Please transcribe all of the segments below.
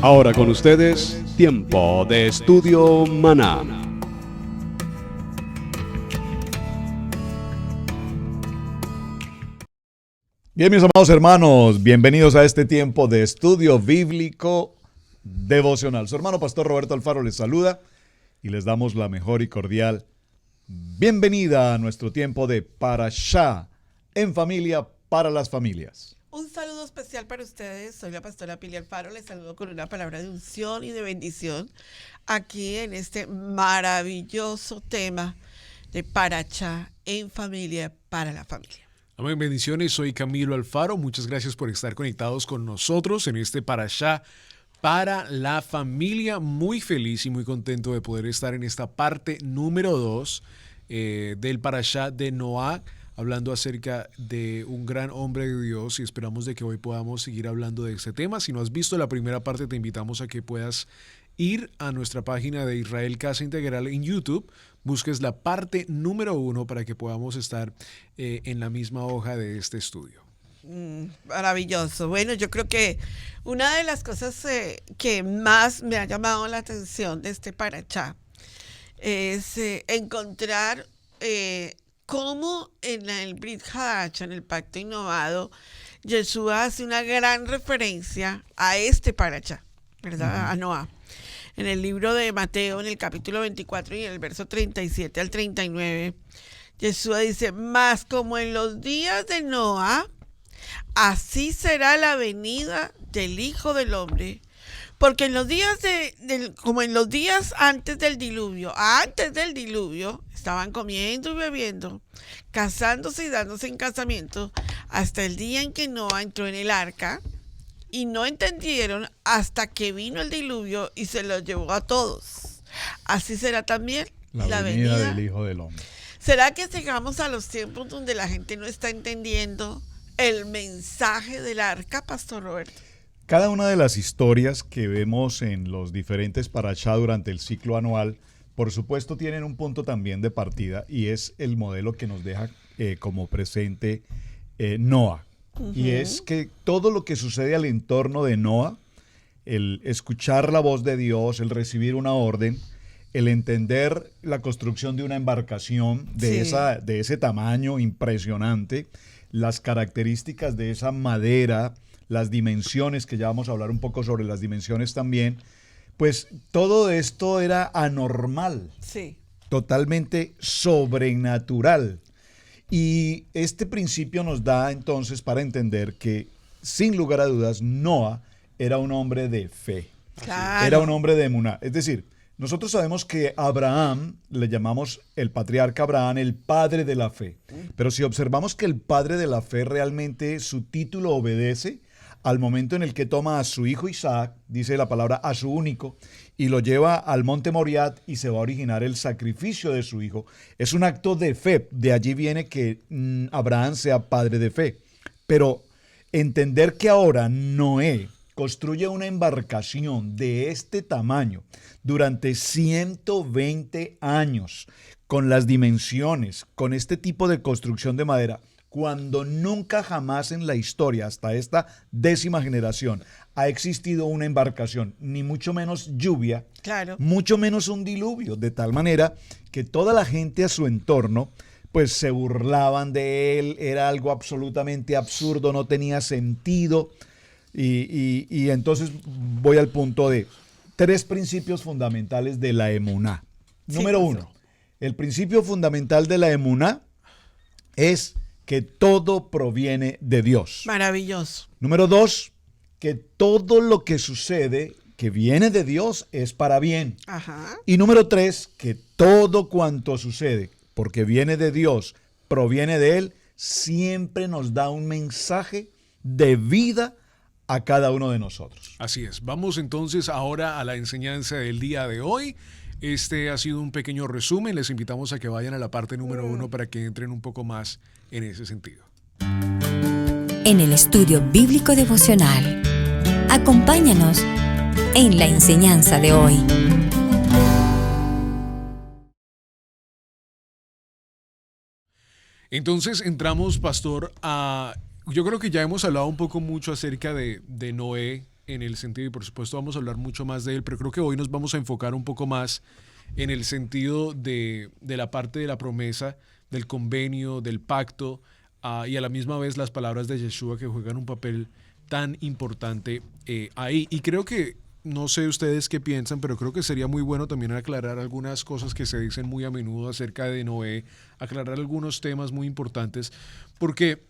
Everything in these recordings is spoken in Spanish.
Ahora con ustedes, Tiempo de Estudio Maná. Bien, mis amados hermanos, bienvenidos a este tiempo de estudio bíblico devocional. Su hermano Pastor Roberto Alfaro les saluda y les damos la mejor y cordial bienvenida a nuestro tiempo de Parashá en familia para las familias. Un saludo especial para ustedes. Soy la pastora Pili Alfaro. Les saludo con una palabra de unción y de bendición aquí en este maravilloso tema de Parashá en familia para la familia. Amén, bendiciones. Soy Camilo Alfaro. Muchas gracias por estar conectados con nosotros en este Parashá para la familia. Muy feliz y muy contento de poder estar en esta parte número 2 del Parashá de Noah, hablando acerca de un gran hombre de Dios, y esperamos de que hoy podamos seguir hablando de este tema. Si no has visto la primera parte, te invitamos a que puedas ir a nuestra página de Israel Casa Integral en YouTube, busques la parte número 1 para que podamos estar en la misma hoja de este estudio. Maravilloso. Bueno, yo creo que una de las cosas que más me ha llamado la atención de este Parashá es encontrar cómo en el Brit Hadash, en el pacto innovado, Yeshua hace una gran referencia a este Parashá, ¿verdad? A Noah. En el libro de Mateo, en el capítulo 24 y en el verso 37 al 39, Yeshua dice: mas como en los días de Noah, así será la venida del Hijo del Hombre. Porque en los días como en los días antes del diluvio, estaban comiendo y bebiendo, casándose y dándose en casamiento, hasta el día en que Noah entró en el arca, y no entendieron hasta que vino el diluvio y se los llevó a todos. Así será también la venida del Hijo del Hombre. ¿Será que llegamos a los tiempos donde la gente no está entendiendo el mensaje del arca, Pastor Roberto? Cada una de las historias que vemos en los diferentes Parashá durante el ciclo anual, por supuesto, tienen un punto también de partida, y es el modelo que nos deja como presente Noah. Y es que todo lo que sucede al entorno de Noah, el escuchar la voz de Dios, el recibir una orden, el entender la construcción de una embarcación de ese tamaño impresionante, las características de esa madera, las dimensiones, que ya vamos a hablar un poco sobre las dimensiones también, pues todo esto era anormal, totalmente sobrenatural. Y este principio nos da entonces para entender que, sin lugar a dudas, Noah era un hombre de fe. Claro. Era un hombre de emuná. Es decir, nosotros sabemos que Abraham, le llamamos el patriarca Abraham, el padre de la fe. Pero si observamos que el padre de la fe realmente su título obedece al momento en el que toma a su hijo Isaac, dice la palabra a su único, y lo lleva al monte Moriat y se va a originar el sacrificio de su hijo. Es un acto de fe. De allí viene que Abraham sea padre de fe. Pero entender que ahora Noé construye una embarcación de este tamaño durante 120 años, con las dimensiones, con este tipo de construcción de madera, cuando nunca jamás en la historia, hasta esta 10ª generación, ha existido una embarcación, ni mucho menos lluvia, mucho menos un diluvio, de tal manera que toda la gente a su entorno pues se burlaban de él, era algo absolutamente absurdo, no tenía sentido. Y entonces voy al punto de 3 principios fundamentales de la emuná. Número 1, el principio fundamental de la emuná es que todo proviene de Dios. Maravilloso. Número 2, que todo lo que sucede que viene de Dios es para bien. Y número 3, que todo cuanto sucede porque viene de Dios, proviene de Él, siempre nos da un mensaje de vida a cada uno de nosotros. Así es. Vamos entonces ahora a la enseñanza del día de hoy. Este ha sido un pequeño resumen. Les invitamos a que vayan a la parte número 1 para que entren un poco más en ese sentido. En el estudio bíblico devocional, acompáñanos en la enseñanza de hoy. Entonces entramos, pastor, a... Yo creo que ya hemos hablado un poco mucho acerca de Noé, en el sentido, y por supuesto vamos a hablar mucho más de él, pero creo que hoy nos vamos a enfocar un poco más en el sentido de la parte de la promesa, del convenio, del pacto, y a la misma vez las palabras de Yeshua que juegan un papel tan importante ahí. Y creo que, no sé ustedes qué piensan, pero creo que sería muy bueno también aclarar algunas cosas que se dicen muy a menudo acerca de Noé, aclarar algunos temas muy importantes, porque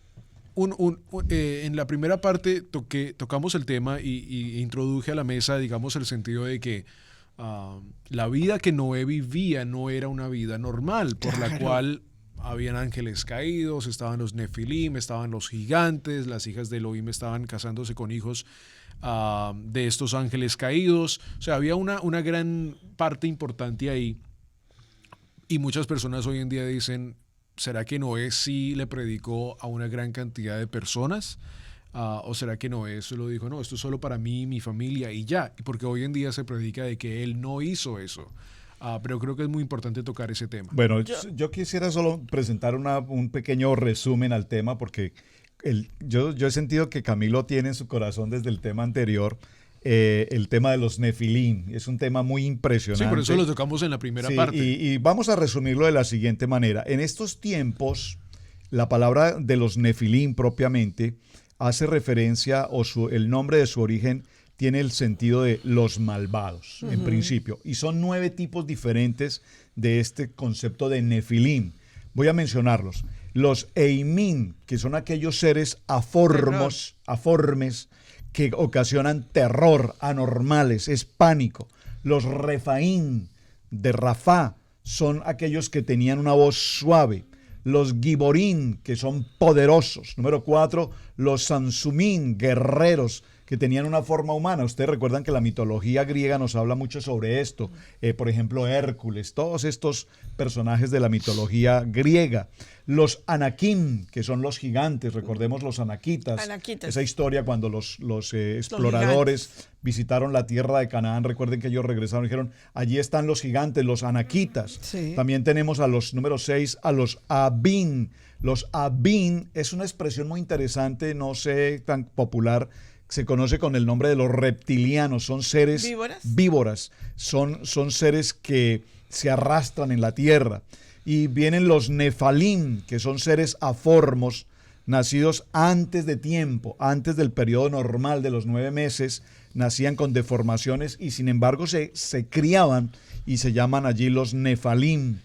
en la primera parte tocamos el tema y introduje a la mesa, digamos, el sentido de que la vida que Noé vivía no era una vida normal, por la cual habían ángeles caídos, estaban los Nefilim, estaban los gigantes, las hijas de Elohim estaban casándose con hijos de estos ángeles caídos. O sea, había una gran parte importante ahí. Y muchas personas hoy en día dicen, ¿será que Noé sí le predicó a una gran cantidad de personas? ¿O será que Noé solo dijo, no, esto es solo para mí, mi familia y ya? Porque hoy en día se predica de que él no hizo eso. Pero creo que es muy importante tocar ese tema. Bueno, yo quisiera solo presentar un pequeño resumen al tema, porque yo he sentido que Camilo tiene en su corazón desde el tema anterior el tema de los Nefilim. Es un tema muy impresionante. Sí, por eso lo tocamos en la primera parte. Y vamos a resumirlo de la siguiente manera. En estos tiempos, la palabra de los Nefilim propiamente hace referencia, el nombre de su origen tiene el sentido de los malvados, en principio. Y son 9 tipos diferentes de este concepto de Nefilim. Voy a mencionarlos. Los Eimim, que son aquellos seres aformes que ocasionan terror, anormales, es pánico. Los Refaim, de Rafá, son aquellos que tenían una voz suave. Los Giborim, que son poderosos. Número 4, los Sansumim, guerreros, que tenían una forma humana. Ustedes recuerdan que la mitología griega nos habla mucho sobre esto. Por ejemplo, Hércules, todos estos personajes de la mitología griega. Los Anakim, que son los gigantes, recordemos los anaquitas. Esa historia cuando los exploradores visitaron la tierra de Canaán, recuerden que ellos regresaron y dijeron, allí están los gigantes, los anaquitas. Sí. También tenemos a los número 6, a los Abin. Los Abin es una expresión muy interesante, no sé, tan popular. Se conoce con el nombre de los reptilianos, son seres víboras, son seres que se arrastran en la tierra. Y vienen los Nefalim, que son seres aformos, nacidos antes de tiempo, antes del periodo normal de los 9 meses, nacían con deformaciones y sin embargo se criaban y se llaman allí los Nefalim.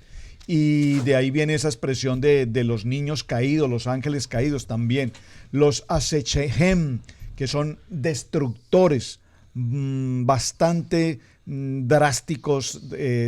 Y de ahí viene esa expresión de los niños caídos, los ángeles caídos también. Los Asechehem, que son destructores bastante drásticos,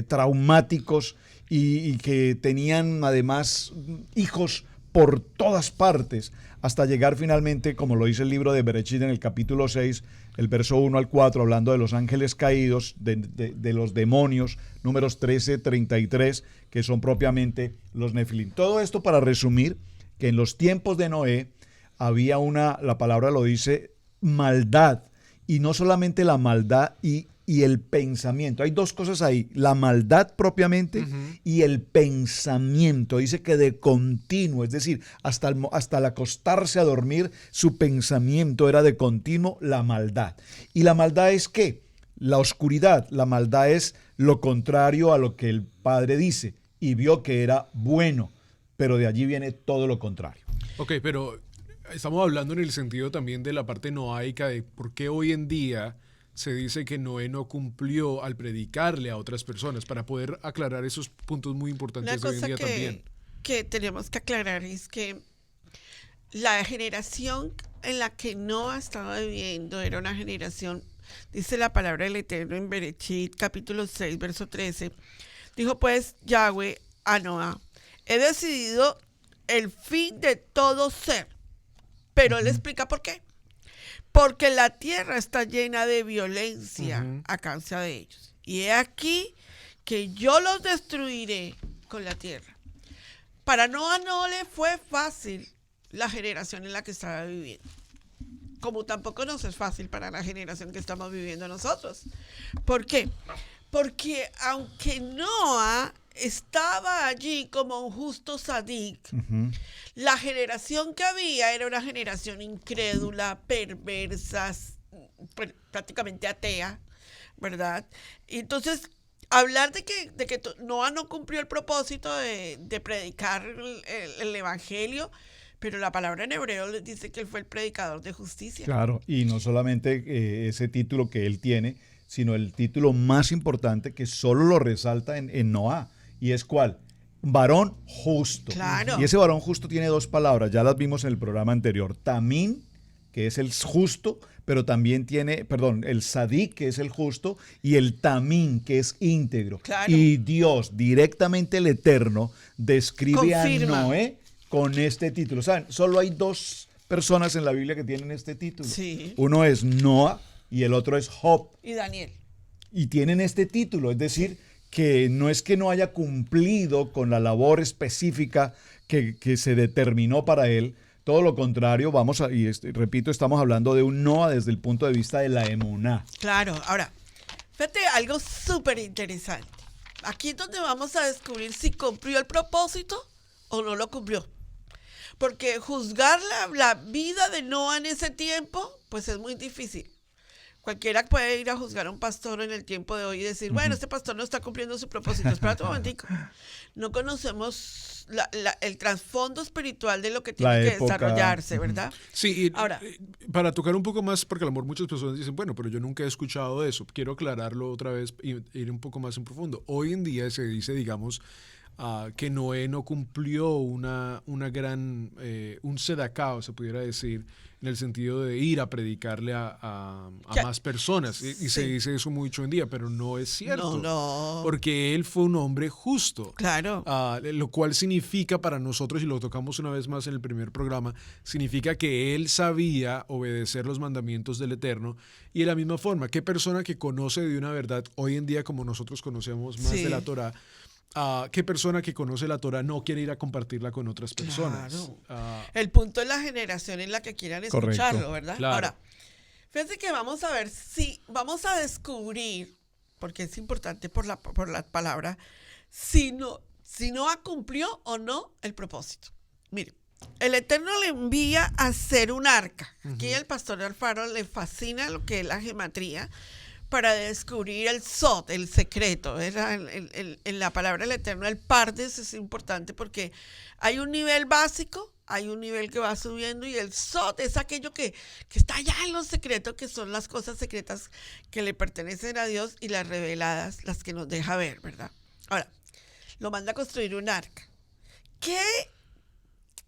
traumáticos y que tenían además hijos por todas partes, hasta llegar finalmente, como lo dice el libro de Bereshit en el capítulo 6, el verso 1 al 4, hablando de los ángeles caídos, de los demonios, números 13, 33, que son propiamente los Nefilim. Todo esto para resumir que en los tiempos de Noé había la palabra lo dice, maldad, y no solamente la maldad y el pensamiento. Hay 2 cosas ahí, la maldad propiamente y el pensamiento. Dice que de continuo, es decir, hasta el acostarse a dormir, su pensamiento era de continuo la maldad. ¿Y la maldad es qué? La oscuridad. La maldad es lo contrario a lo que el Padre dice, y vio que era bueno, pero de allí viene todo lo contrario. Ok, pero estamos hablando en el sentido también de la parte noaica, de por qué hoy en día se dice que Noé no cumplió al predicarle a otras personas, para poder aclarar esos puntos muy importantes de hoy en día también. Que tenemos que aclarar es que la generación en la que Noé estaba viviendo era una generación, dice la palabra del Eterno en Bereshit, capítulo 6, verso 13, dijo pues Yahweh a Noé, he decidido el fin de todo ser, pero él explica por qué. Porque la tierra está llena de violencia a causa de ellos. Y he aquí que yo los destruiré con la tierra. Para Noé no le fue fácil la generación en la que estaba viviendo. Como tampoco nos es fácil para la generación que estamos viviendo nosotros. ¿Por qué? Porque aunque Noé estaba allí como un justo sadik, la generación que había era una generación incrédula, perversa, pues, prácticamente atea, ¿verdad? Y entonces, hablar de que Noah no cumplió el propósito de predicar el evangelio, pero la palabra en hebreo le dice que él fue el predicador de justicia. Claro, y no solamente ese título que él tiene, sino el título más importante que solo lo resalta en Noah. ¿Y es cuál? Varón justo. Claro. Y ese varón justo tiene dos palabras, ya las vimos en el programa anterior. Tamín, que es el justo, pero también tiene, perdón, el sadik, que es el justo, y el tamín, que es íntegro. Claro. Y Dios, directamente el Eterno, describe Confirma. a Noé con este título. ¿Saben? Solo hay dos personas en la Biblia que tienen este título. Sí. Uno es Noah y el otro es Job. Y Daniel. Y tienen este título, es decir, que no es que no haya cumplido con la labor específica que se determinó para él. Todo lo contrario, repito, estamos hablando de un Noah desde el punto de vista de la emuná. Claro, ahora, fíjate algo súper interesante. Aquí es donde vamos a descubrir si cumplió el propósito o no lo cumplió. Porque juzgar la vida de Noah en ese tiempo, pues es muy difícil. Cualquiera puede ir a juzgar a un pastor en el tiempo de hoy y decir, bueno, este pastor no está cumpliendo su propósito. Espérate un momentico. No conocemos el trasfondo espiritual de lo que tiene que desarrollarse, ¿verdad? Sí, y ahora, para tocar un poco más, porque a lo mejor muchas personas dicen, bueno, pero yo nunca he escuchado eso. Quiero aclararlo otra vez y ir un poco más en profundo. Hoy en día se dice, digamos, que Noé no cumplió una gran, un sedacao, se pudiera decir, en el sentido de ir a predicarle a más personas. Y se dice eso mucho hoy en día, pero no es cierto. No. Porque él fue un hombre justo. Claro. Lo cual significa para nosotros, y lo tocamos una vez más en el primer programa, significa que él sabía obedecer los mandamientos del Eterno. Y de la misma forma, ¿qué persona que conoce de una verdad hoy en día como nosotros conocemos más de la Torah? ¿Qué persona que conoce la Torah no quiere ir a compartirla con otras personas? Claro. El punto es la generación en la que quieran escucharlo, correcto, ¿verdad? Claro. Ahora, fíjense que vamos a ver si vamos a descubrir, porque es importante por la palabra, si Noah cumplió o no el propósito. Mire, el Eterno le envía a hacer un arca. Aquí el pastor Alfaro le fascina lo que es la gematría, para descubrir el sod, el secreto. En la palabra del Eterno, el pardes es importante porque hay un nivel básico, hay un nivel que va subiendo y el sod es aquello que está allá en lo secreto, que son las cosas secretas que le pertenecen a Dios y las reveladas, las que nos deja ver, ¿verdad? Ahora, lo manda a construir un arca. ¿Qué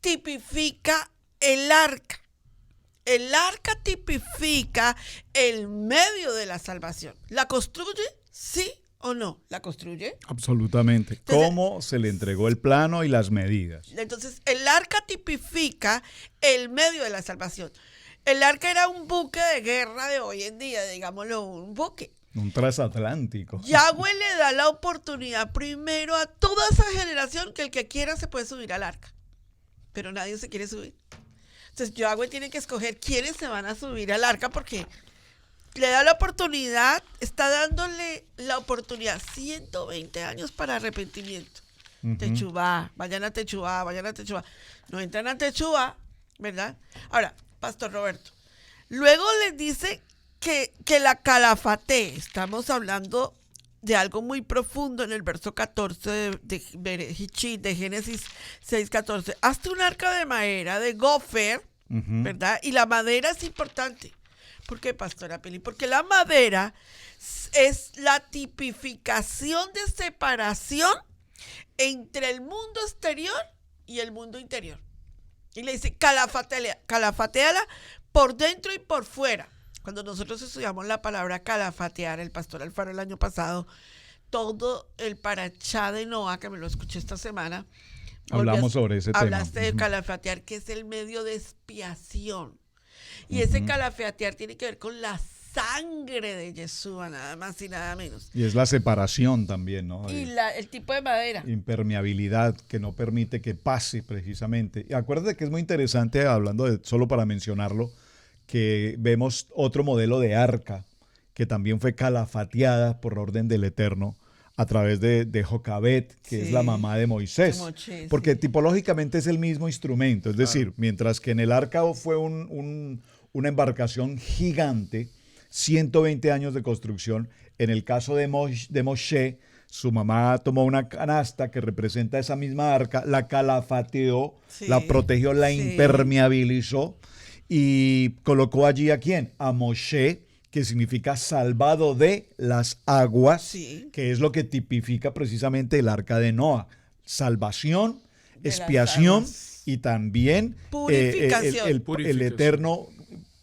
tipifica el arca? El arca tipifica el medio de la salvación. ¿La construye? ¿Sí o no? ¿La construye? Absolutamente. Entonces, ¿cómo se le entregó el plano y las medidas? Entonces, el arca tipifica el medio de la salvación. El arca era un buque de guerra de hoy en día, digámoslo, un buque. Un transatlántico. Yahweh le da la oportunidad primero a toda esa generación que el que quiera se puede subir al arca. Pero nadie se quiere subir. Entonces, Yahweh tiene que escoger quiénes se van a subir al arca porque le da la oportunidad, está dándole la oportunidad 120 años para arrepentimiento. Techubá, vayan a Techubá, vayan a Techubá. No entran a Techubá, ¿verdad? Ahora, Pastor Roberto, luego les dice que la calafate, estamos hablando de algo muy profundo en el verso 14 de Génesis 6:14. Hazte un arca de madera de gofer, ¿verdad? Y la madera es importante. ¿Por qué, Pastora Pili? Porque la madera es la tipificación de separación entre el mundo exterior y el mundo interior. Y le dice, calafateala por dentro y por fuera. Cuando nosotros estudiamos la palabra calafatear, el pastor Alfaro el año pasado, todo el parachá de Noah, que me lo escuché esta semana, hablamos sobre ese tema. Hablaste de calafatear, que es el medio de expiación. Y ese calafatear tiene que ver con la sangre de Yeshua, nada más y nada menos. Y es la separación también, ¿no? Y el tipo de madera. Impermeabilidad que no permite que pase precisamente. Y acuérdate que es muy interesante, hablando de, solo para mencionarlo, que vemos otro modelo de arca que también fue calafateada por orden del Eterno a través de Jocabet, que es la mamá de Moisés. Porque tipológicamente es el mismo instrumento. Es decir, mientras que en el arca fue una embarcación gigante, 120 años de construcción. En el caso de Moshe, su mamá tomó una canasta que representa esa misma arca, la calafateó, Sí, la protegió, la sí. impermeabilizó y colocó allí ¿a quién? A Moshe, que significa salvado de las aguas, Sí. que es lo que tipifica precisamente el arca de Noa. Salvación, De las expiación aguas. y también Purificación. el Purificación. eterno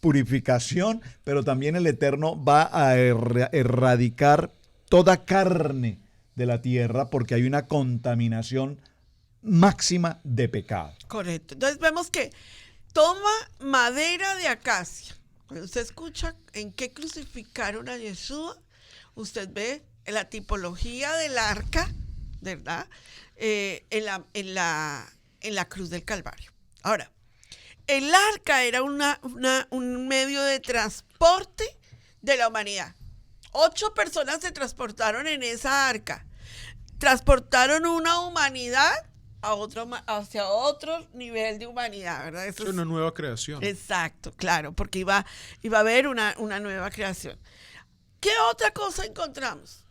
purificación, pero también el eterno va a erradicar toda carne de la tierra porque hay una contaminación máxima de pecado. Correcto. Entonces vemos que toma madera de acacia. Cuando usted escucha en qué crucificaron a Yeshua, usted ve la tipología del arca, ¿verdad? En la cruz del Calvario. Ahora, el arca era un medio de transporte de la humanidad. 8 personas se transportaron en esa arca. Transportaron una humanidad hacia otro nivel de humanidad, ¿verdad? Eso Es una nueva creación. Exacto, claro, porque iba a haber una nueva creación. ¿Qué otra cosa encontramos?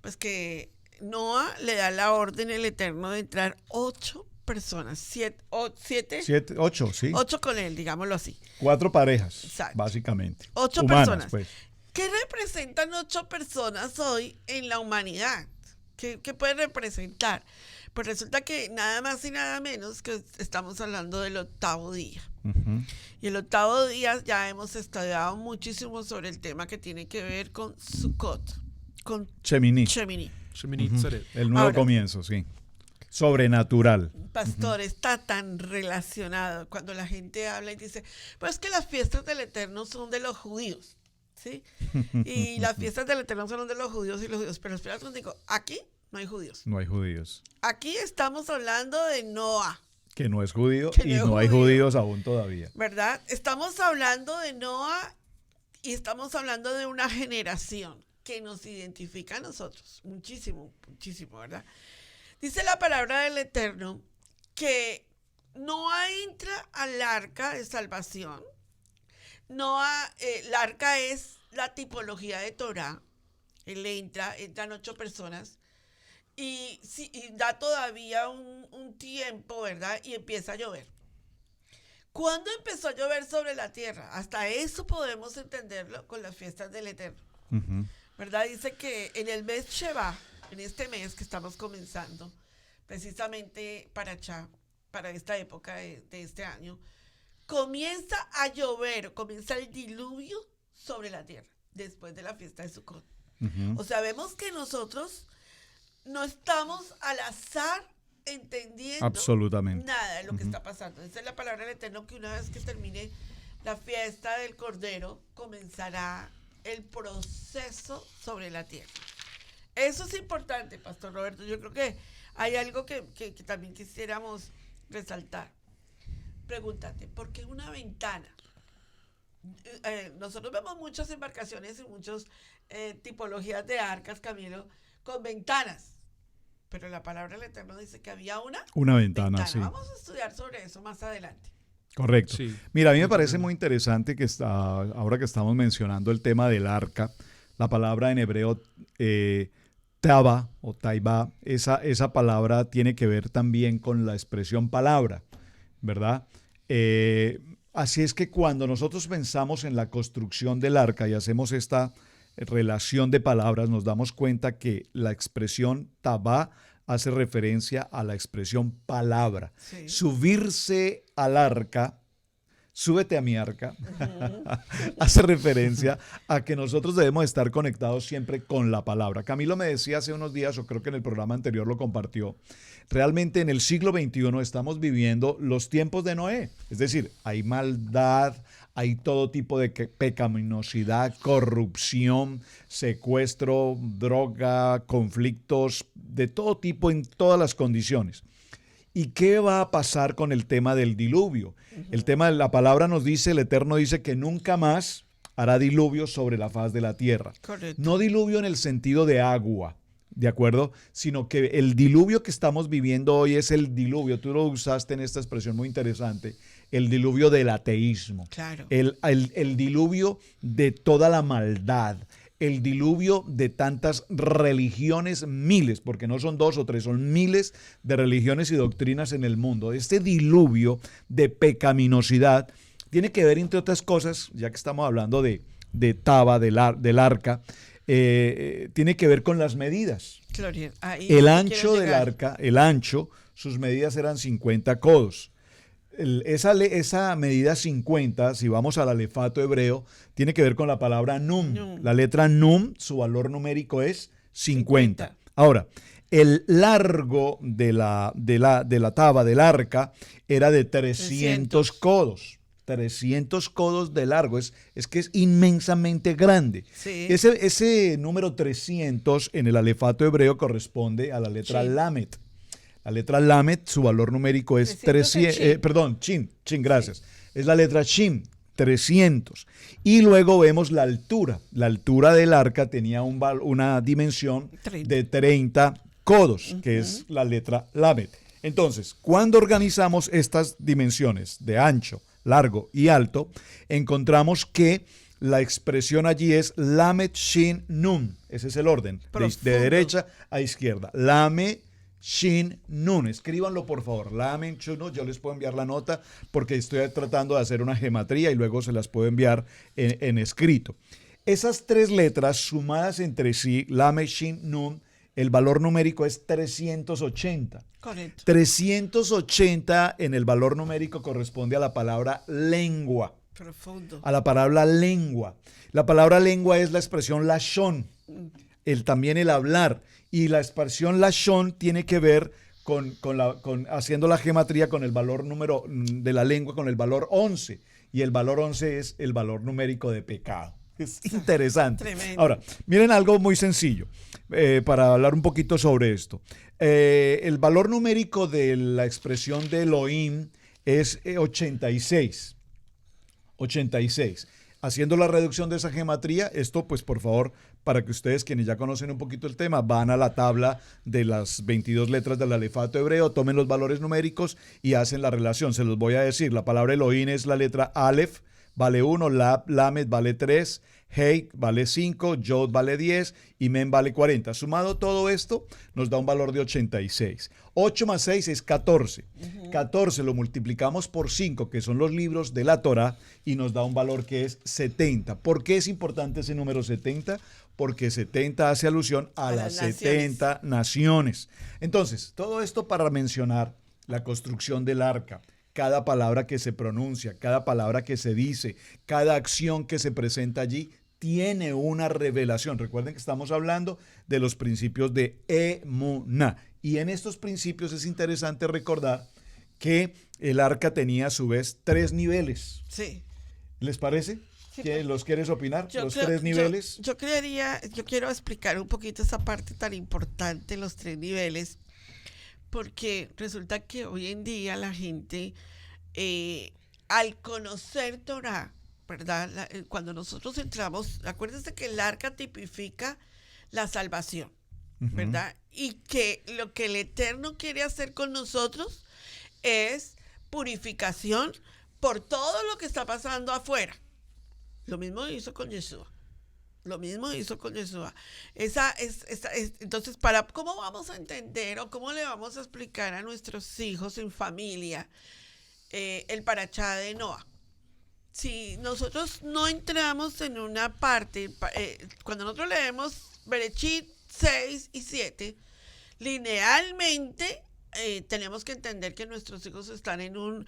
Pues que Noa le da la orden el Eterno de entrar 8 personas, 7, 8, sí. 8 con él, digámoslo así. 4 parejas, Exacto. básicamente. 8 Humanas, personas. pues. ¿Qué representan 8 personas hoy en la humanidad? ¿Qué puede representar? Pues resulta que nada más y nada menos que estamos hablando del octavo día. Ujú. Y el octavo día ya hemos estudiado muchísimo sobre el tema que tiene que ver con Sukkot, con Shemini, Shemini. Sheminit Tzeret. el nuevo Ahora. comienzo, sí. Sobrenatural. Pastor, está tan relacionado cuando la gente habla y dice, pues que las fiestas del Eterno son de los judíos, ¿sí? Y las fiestas del Eterno son de los judíos y los judíos. Pero espera un digo, aquí no hay judíos. No hay judíos. Aquí estamos hablando de Noa, Que no es judío Que y no es no hay judío. judíos aún todavía. ¿verdad? Estamos hablando de Noa y estamos hablando de una generación que nos identifica a nosotros. Muchísimo, muchísimo, ¿verdad? Dice la palabra del Eterno que Noa entra al arca de salvación. El arca es la tipología de Torah. Él entran 8 personas y da todavía un tiempo, ¿verdad? Y empieza a llover. ¿Cuándo empezó a llover sobre la tierra? Hasta eso podemos entenderlo con las fiestas del Eterno, Ujú. ¿verdad? Dice que en el mes Sheva, en este mes que estamos comenzando, precisamente para esta época de este año, comienza a llover, comienza el diluvio sobre la tierra, después de la fiesta de Sukkot. Ujú. O sea, vemos que nosotros no estamos al azar entendiendo Absolutamente. nada de lo que está pasando. Esa es la palabra del Eterno, que una vez que termine la fiesta del Cordero, comenzará el proceso sobre la tierra. Eso es importante, Pastor Roberto. Yo creo que hay algo que también quisiéramos resaltar. Pregúntate, ¿por qué una ventana? Nosotros vemos muchas embarcaciones y muchas tipologías de arcas, Camilo, con ventanas. Pero la palabra del Eterno dice que había Una ventana, sí. Vamos a estudiar sobre eso más adelante. Correcto. Sí. Mira, a mí me parece muy interesante que ahora que estamos mencionando el tema del arca, la palabra en hebreo taba o taiba, esa palabra tiene que ver también con la expresión palabra, ¿verdad? Así es que cuando nosotros pensamos en la construcción del arca y hacemos esta relación de palabras, nos damos cuenta que la expresión tabá hace referencia a la expresión palabra. Sí. Subirse al arca, súbete a mi arca, hace referencia a que nosotros debemos estar conectados siempre con la palabra. Camilo me decía hace unos días, o creo que en el programa anterior lo compartió, realmente en el siglo XXI estamos viviendo los tiempos de Noé. Es decir, hay maldad, hay todo tipo de pecaminosidad, corrupción, secuestro, droga, conflictos de todo tipo en todas las condiciones. ¿Y qué va a pasar con el tema del diluvio? El tema de la palabra nos dice, el Eterno dice que nunca más hará diluvio sobre la faz de la tierra. Correcto. No diluvio en el sentido de agua, ¿de acuerdo? Sino que el diluvio que estamos viviendo hoy es el diluvio, tú lo usaste en esta expresión muy interesante, el diluvio del ateísmo, Claro. el diluvio de toda la maldad, el diluvio de tantas religiones, miles, porque no son 2 o 3, son miles de religiones y doctrinas en el mundo. Este diluvio de pecaminosidad tiene que ver, entre otras cosas, ya que estamos hablando de Taba, del arca, tiene que ver con las medidas. Gloria, ahí El quiero ancho del llegar. arca, el ancho, sus medidas eran 50 codos. Esa medida 50, si vamos al alefato hebreo, tiene que ver con la palabra num. Num. La letra num, su valor numérico es 50. 50. Ahora, el largo de la taba del arca era de 300 codos. 300 codos de largo, es que es inmensamente grande. Sí. Ese número 300 en el alefato hebreo corresponde a la letra Shin. Lamet. La letra Lamet, su valor numérico es 300 300, Shin, gracias. Es la letra Shin, 300. Y luego vemos la altura. La altura del arca tenía una dimensión 30. de 30 codos, que es la letra Lamet. Entonces, cuando organizamos estas dimensiones de ancho, largo y alto, encontramos que la expresión allí es Lamet Shin Nun. Ese es el orden, de Profundo. derecha a izquierda. Lamet Shin Nun. Escríbanlo, por favor. Lamet Shin Nun. Yo les puedo enviar la nota porque estoy tratando de hacer una gematría y luego se las puedo enviar en escrito. Esas 3 letras sumadas entre sí, Lamet Shin Nun, el valor numérico es 380. Correcto. 380 en el valor numérico corresponde a la palabra lengua. Profundo. A la palabra lengua. La palabra lengua es la expresión lashon, también el hablar. Y la expresión lashon tiene que ver con haciendo la gematría con el valor número de la lengua, con el valor 11. Y el valor 11 es el valor numérico de pecado. Es interesante. Tremendo. Ahora, miren algo muy sencillo para hablar un poquito sobre esto. El valor numérico de la expresión de Elohim es 86. 86. Haciendo la reducción de esa gematría, esto pues por favor, para que ustedes quienes ya conocen un poquito el tema, van a la tabla de las 22 letras del alefato hebreo, tomen los valores numéricos y hacen la relación. Se los voy a decir, la palabra Elohim es la letra Aleph, vale 1, Lamed vale 3, Hei vale 5, Yod vale 10 y Men vale 40. Sumado todo esto nos da un valor de 86. 8 más 6 es 14. 14 lo multiplicamos por 5, que son los libros de la Torah, y nos da un valor que es 70. ¿Por qué es importante ese número 70? Porque 70 hace alusión a las las 70 naciones. Entonces, todo esto para mencionar la construcción del arca. Cada palabra que se pronuncia, cada palabra que se dice, cada acción que se presenta allí tiene una revelación. Recuerden que estamos hablando de los principios de Emuná. Y en estos principios es interesante recordar que el arca tenía a su vez 3 niveles. Sí. ¿Les parece? Sí, ¿Los quieres opinar? Los creo- 3 niveles. Yo quiero explicar un poquito esa parte tan importante, los 3 niveles, porque resulta que hoy en día la gente, al conocer Torah, ¿verdad? Cuando nosotros entramos, acuérdense que el arca tipifica la salvación, ¿verdad? Y que lo que el Eterno quiere hacer con nosotros es purificación por todo lo que está pasando afuera. Lo mismo hizo con Yeshua. Lo mismo hizo con Yeshua. Entonces, ¿cómo vamos a entender o cómo le vamos a explicar a nuestros hijos en familia el parachá de Noah? Si nosotros no entramos en una parte, cuando nosotros leemos Bereshit 6 y 7, linealmente tenemos que entender que nuestros hijos están en un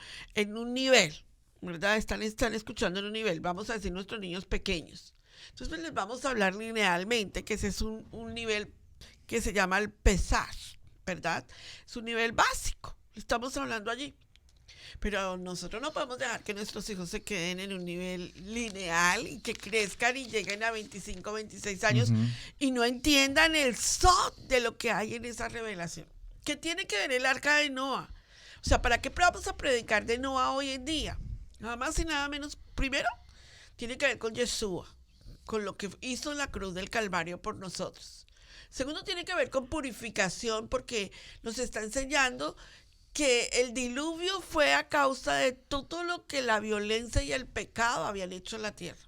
nivel, ¿verdad? Están escuchando en un nivel, vamos a decir nuestros niños pequeños. Entonces les vamos a hablar linealmente, que ese es un nivel que se llama el Pesach, ¿verdad? Es un nivel básico, estamos hablando allí. Pero nosotros no podemos dejar que nuestros hijos se queden en un nivel lineal y que crezcan y lleguen a 25, 26 años y no entiendan el sod de lo que hay en esa revelación. ¿Qué tiene que ver el arca de Noah? O sea, ¿para qué vamos a predicar de Noah hoy en día? Nada más y nada menos. Primero, tiene que ver con Yeshua, con lo que hizo en la cruz del Calvario por nosotros. Segundo, tiene que ver con purificación, porque nos está enseñando que el diluvio fue a causa de todo lo que la violencia y el pecado habían hecho en la tierra.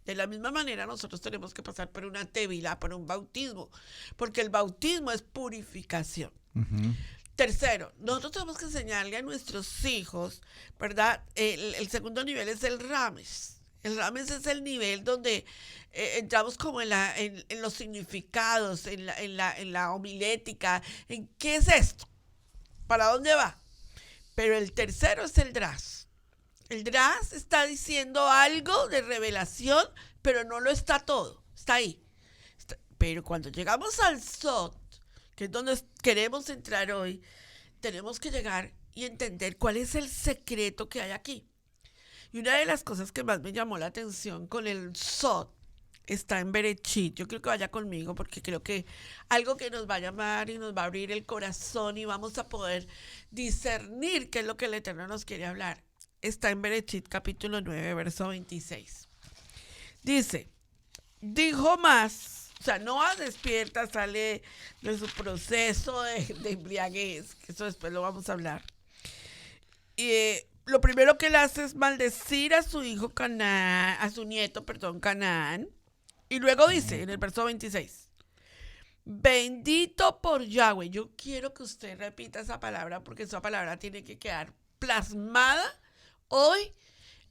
De la misma manera, nosotros tenemos que pasar por una tevilá, por un bautismo, porque el bautismo es purificación. Tercero, nosotros tenemos que enseñarle a nuestros hijos, ¿verdad? El segundo nivel es el rames. El rames es el nivel donde entramos como en los significados, en la homilética, en qué es esto, para dónde va. Pero el tercero es el dras. El dras está diciendo algo de revelación, pero no lo está todo, está ahí. Pero cuando llegamos al sot, que es donde queremos entrar hoy, tenemos que llegar y entender cuál es el secreto que hay aquí. Y una de las cosas que más me llamó la atención con el sot está en Berechit. Yo creo que vaya conmigo porque creo que algo que nos va a llamar y nos va a abrir el corazón y vamos a poder discernir qué es lo que el Eterno nos quiere hablar. Está en Berechit capítulo 9, verso 26. Dice, dijo más, o sea, Noa despierta, sale de su proceso de embriaguez, que eso después lo vamos a hablar. Y lo primero que él hace es maldecir a su hijo Canaán, a su nieto, Canaán. Y luego dice en el verso 26, bendito por Yahweh. Yo quiero que usted repita esa palabra porque esa palabra tiene que quedar plasmada hoy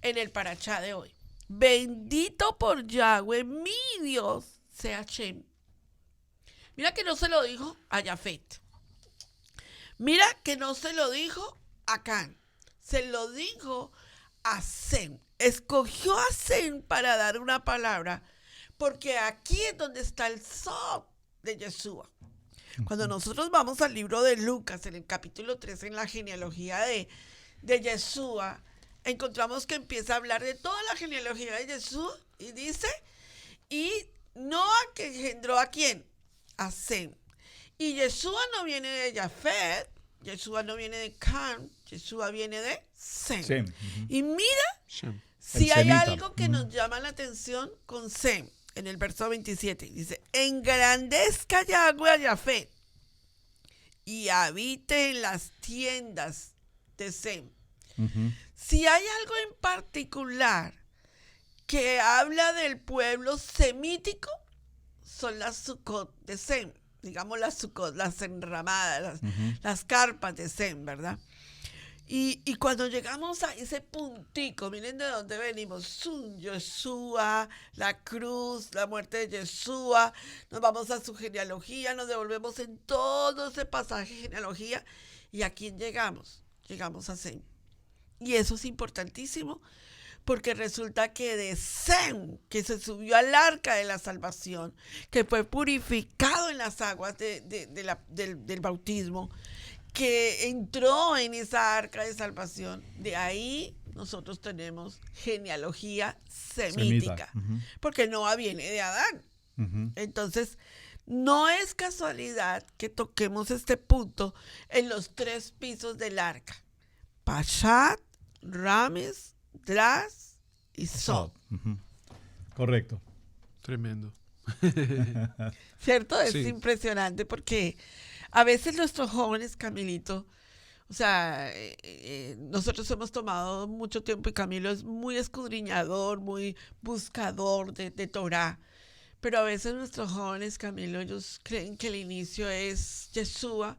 en el parachá de hoy. Bendito por Yahweh, mi Dios, sea Shem. Mira que no se lo dijo a Jafet. Mira que no se lo dijo a Can. Se lo dijo a Sem. Escogió a Sem para dar una palabra, porque aquí es donde está el sot de Yeshua. Cuando nosotros vamos al libro de Lucas, en el capítulo 3, en la genealogía de Yeshua, encontramos que empieza a hablar de toda la genealogía de Yeshua y dice, y Noa que engendró ¿a quién? A Sem. Y Yeshua no viene de Jafet, Yeshua no viene de Can, Yeshua viene de Sem. Sem. Y mira, Shem. si hay semita. algo que nos llama la atención con Sem, en el verso 27, dice, engrandezca Yahweh a Jafet y habite en las tiendas de Sem. Si hay algo en particular que habla del pueblo semítico, son las Sukkot de Sem, digamos las Sukkot, las enramadas, las carpas de Sem, ¿verdad? Y cuando llegamos a ese puntico, miren de dónde venimos, Yeshua, la cruz, la muerte de Yeshua, nos vamos a su genealogía, nos devolvemos en todo ese pasaje de genealogía, y ¿a quién llegamos? Llegamos a Sem. Y eso es importantísimo, porque resulta que de Sem, que se subió al arca de la salvación, que fue purificado en las aguas del bautismo, que entró en esa arca de salvación, de ahí nosotros tenemos genealogía semítica, porque Noa viene de Adán. Entonces, no es casualidad que toquemos este punto en los 3 pisos del arca: Pashat, Rames, Dras y Sot. Correcto. Tremendo. ¿Cierto? Es Sí. impresionante porque a veces nuestros jóvenes, Camilito, o sea, nosotros hemos tomado mucho tiempo y Camilo es muy escudriñador, muy buscador de Torah, pero a veces nuestros jóvenes, Camilo, ellos creen que el inicio es Yeshua,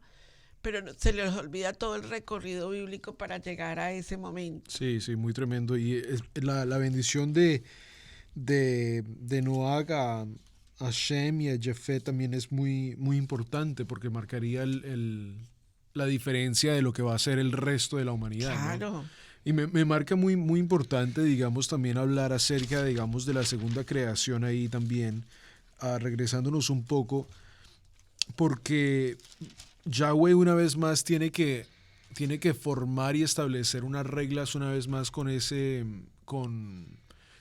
pero se les olvida todo el recorrido bíblico para llegar a ese momento. Sí, sí, muy tremendo. Y la bendición de Noag a Shem y a Jafet también es muy, muy importante porque marcaría la diferencia de lo que va a ser el resto de la humanidad, ¿no? Claro. Y me marca muy, muy importante, digamos, también hablar acerca, digamos, de la segunda creación ahí también, regresándonos un poco, porque Yahweh una vez más tiene que formar y establecer unas reglas una vez más con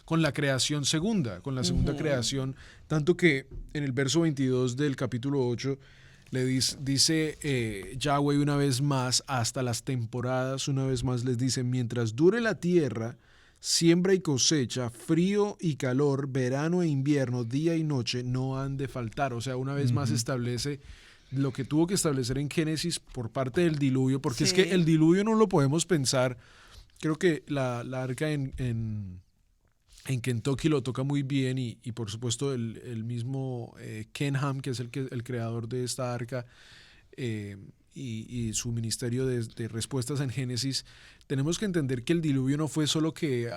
la creación segunda, con la segunda creación, tanto que en el verso 22 del capítulo 8 le dice Yahweh una vez más, hasta las temporadas, una vez más les dice, mientras dure la tierra, siembra y cosecha, frío y calor, verano e invierno, día y noche no han de faltar. O sea, una vez más establece lo que tuvo que establecer en Génesis por parte del diluvio, porque es que el diluvio no lo podemos pensar. Creo que la arca en Kentucky lo toca muy bien y por supuesto el mismo Ken Ham, que es el creador de esta arca, y su ministerio de respuestas en Génesis, tenemos que entender que el diluvio no fue solo que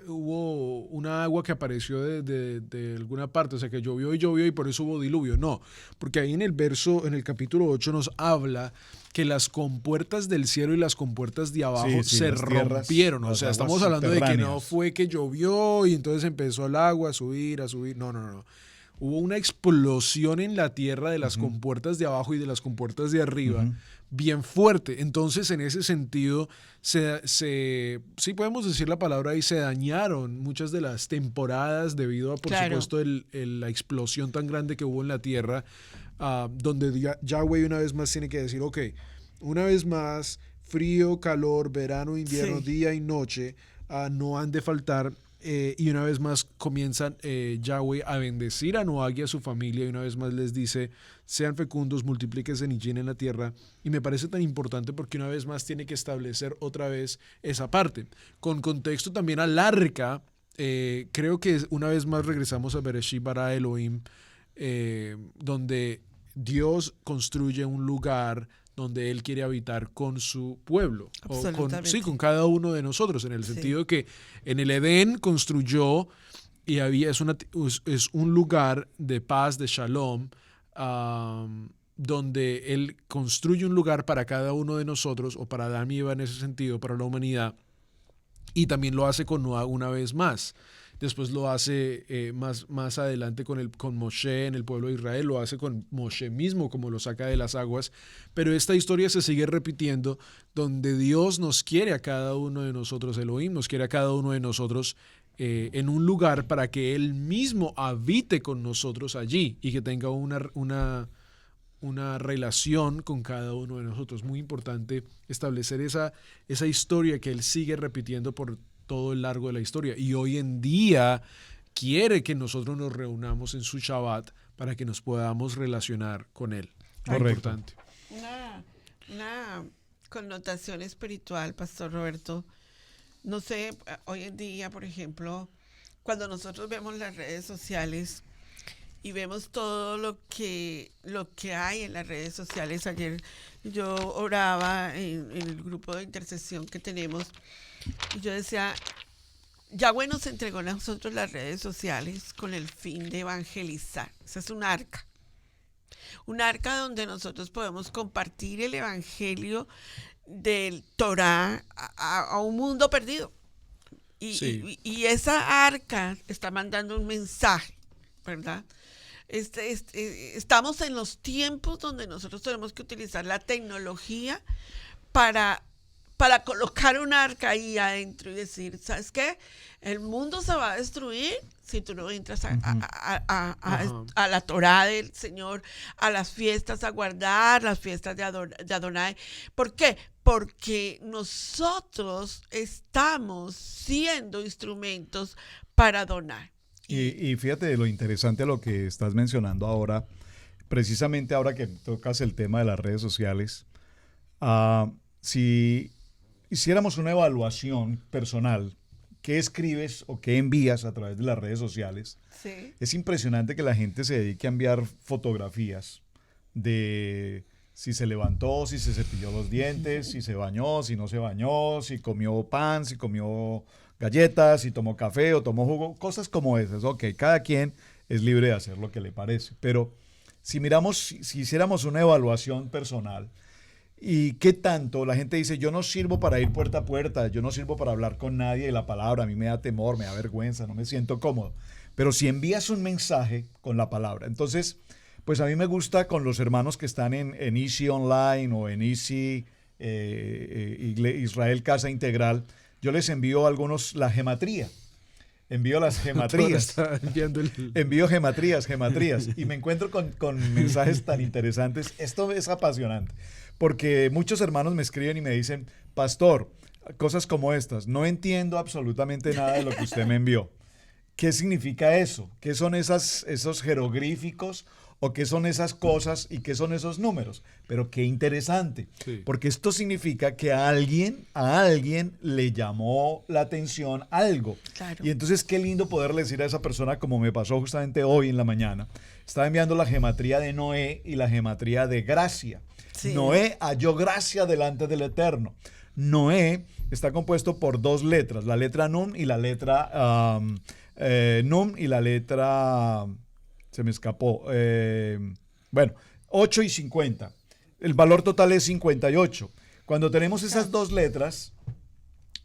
hubo una agua que apareció de alguna parte, o sea que llovió y por eso hubo diluvio. No, porque ahí en el capítulo 8 nos habla que las compuertas del cielo y las compuertas de abajo se rompieron. O sea, estamos hablando de que no fue que llovió y entonces empezó el agua a subir. No. Hubo una explosión en la tierra de las compuertas de abajo y de las compuertas de arriba, bien fuerte. Entonces, en ese sentido, sí podemos decir la palabra ahí, se dañaron muchas de las temporadas debido a, por supuesto, la explosión tan grande que hubo en la tierra, donde Yahweh una vez más tiene que decir, ok, una vez más, frío, calor, verano, invierno, día y noche, no han de faltar. Y una vez más comienzan Yahweh a bendecir a Noag y a su familia, y una vez más les dice, sean fecundos, multiplíquense y llenen la tierra. Y me parece tan importante porque una vez más tiene que establecer otra vez esa parte. Con contexto también al arca, creo que una vez más regresamos a Bereshit bara Elohim, donde Dios construye un lugar donde Él quiere habitar con su pueblo, con cada uno de nosotros, en el sentido de que en el Edén construyó y es un lugar de paz, de shalom, donde Él construye un lugar para cada uno de nosotros, o para Adán y Eva en ese sentido, para la humanidad, y también lo hace con Noah una vez más. Después lo hace más adelante con Moshe en el pueblo de Israel, lo hace con Moshe mismo, como lo saca de las aguas. Pero esta historia se sigue repitiendo, donde Dios nos quiere a cada uno de nosotros, Elohim nos quiere a cada uno de nosotros en un lugar para que Él mismo habite con nosotros allí y que tenga una relación con cada uno de nosotros. Muy importante establecer esa historia que Él sigue repitiendo por todo el largo de la historia, y hoy en día quiere que nosotros nos reunamos en su Shabbat para que nos podamos relacionar con Él. Correcto. Importante. Una connotación espiritual, Pastor Roberto. No sé, hoy en día, por ejemplo, cuando nosotros vemos las redes sociales y vemos todo lo que hay en las redes sociales. Ayer yo oraba en el grupo de intercesión que tenemos, y yo decía, Yahweh nos entregó a nosotros las redes sociales con el fin de evangelizar. Esa es un arca donde nosotros podemos compartir el evangelio del Torah a un mundo perdido. Y esa arca está mandando un mensaje, ¿verdad? Estamos en los tiempos donde nosotros tenemos que utilizar la tecnología para colocar un arca ahí adentro y decir, ¿sabes qué? El mundo se va a destruir si tú no entras a la Torá del Señor, a las fiestas, a guardar las fiestas de Adonai. ¿Por qué? Porque nosotros estamos siendo instrumentos para Adonai. Y fíjate lo interesante a lo que estás mencionando ahora, precisamente ahora que tocas el tema de las redes sociales. Si hiciéramos una evaluación personal, ¿qué escribes o qué envías a través de las redes sociales? Sí. Es impresionante que la gente se dedique a enviar fotografías de si se levantó, si se cepilló los dientes, si se bañó, si no se bañó, si comió pan, si comió galletas, si tomó café o tomó jugo, cosas como esas. Ok, cada quien es libre de hacer lo que le parece, pero si hiciéramos una evaluación personal, ¿y qué tanto la gente dice, yo no sirvo para ir puerta a puerta, yo no sirvo para hablar con nadie de la palabra, a mí me da temor, me da vergüenza, no me siento cómodo? Pero si envías un mensaje con la palabra, entonces, pues a mí me gusta con los hermanos que están en Easy Online o en Easy Israel Casa Integral, yo les envío la gematría. Envío las gematrías. Envío gematrías. Y me encuentro con mensajes tan interesantes. Esto es apasionante. Porque muchos hermanos me escriben y me dicen, pastor, cosas como estas. No entiendo absolutamente nada de lo que usted me envió. ¿Qué significa eso? ¿Qué son esos jeroglíficos? ¿O qué son esas cosas y qué son esos números? Pero qué interesante, Sí. porque esto significa que a alguien le llamó la atención algo. Claro. Y entonces qué lindo poderle decir a esa persona, como me pasó justamente hoy en la mañana. Estaba enviando la gematría de Noé y la gematría de gracia. Sí. Noé halló gracia delante del Eterno. Noé está compuesto por dos letras, la letra Nun y la letra Nun y la letra... Se me escapó. Bueno, 8 y 50. El valor total es 58. Cuando tenemos esas dos letras,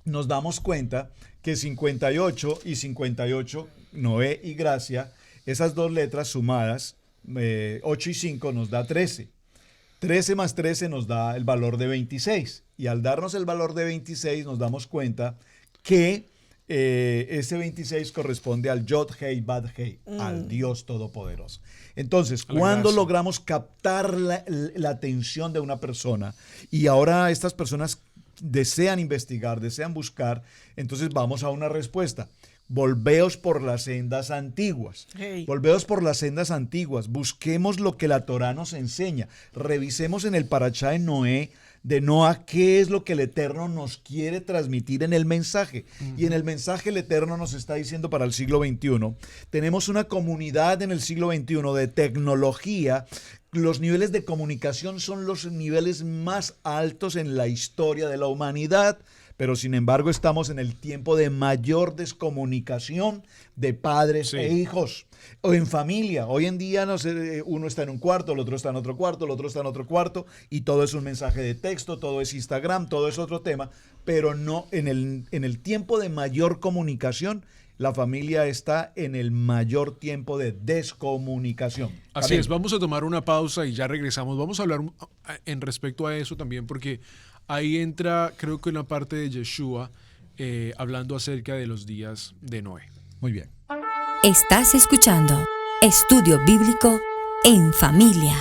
nos damos cuenta que 58 y 58, Noé y Gracia, esas dos letras sumadas, 8 y 5 nos da 13. 13 más 13 nos da el valor de 26. Y al darnos el valor de 26 nos damos cuenta que ese 26 corresponde al Yod Hei Bad Hei, al Dios Todopoderoso. Entonces, cuando Gracias. logramos captar la atención de una persona y ahora estas personas desean investigar, desean buscar, entonces vamos a una respuesta. Volveos por las sendas antiguas. Hey. Volveos por las sendas antiguas. Busquemos lo que la Torá nos enseña. Revisemos en el Parashá de Noé, de Noa, qué es lo que el Eterno nos quiere transmitir en el mensaje. Y en el mensaje el Eterno nos está diciendo para el siglo XXI, tenemos una comunidad en el siglo XXI de tecnología. Los niveles de comunicación son los niveles más altos en la historia de la humanidad. Pero sin embargo estamos en el tiempo de mayor descomunicación de padres Sí. e hijos o en familia. Hoy en día no sé, uno está en un cuarto, el otro está en otro cuarto, el otro está en otro cuarto y todo es un mensaje de texto, todo es Instagram, todo es otro tema, pero no en el tiempo de mayor comunicación. La familia está en el mayor tiempo de descomunicación. Así Amén. es, vamos a tomar una pausa y ya regresamos. Vamos a hablar en respecto a eso también, porque ahí entra, creo que en la parte de Yeshua, hablando acerca de los días de Noé. Muy bien. Estás escuchando Estudio Bíblico en Familia.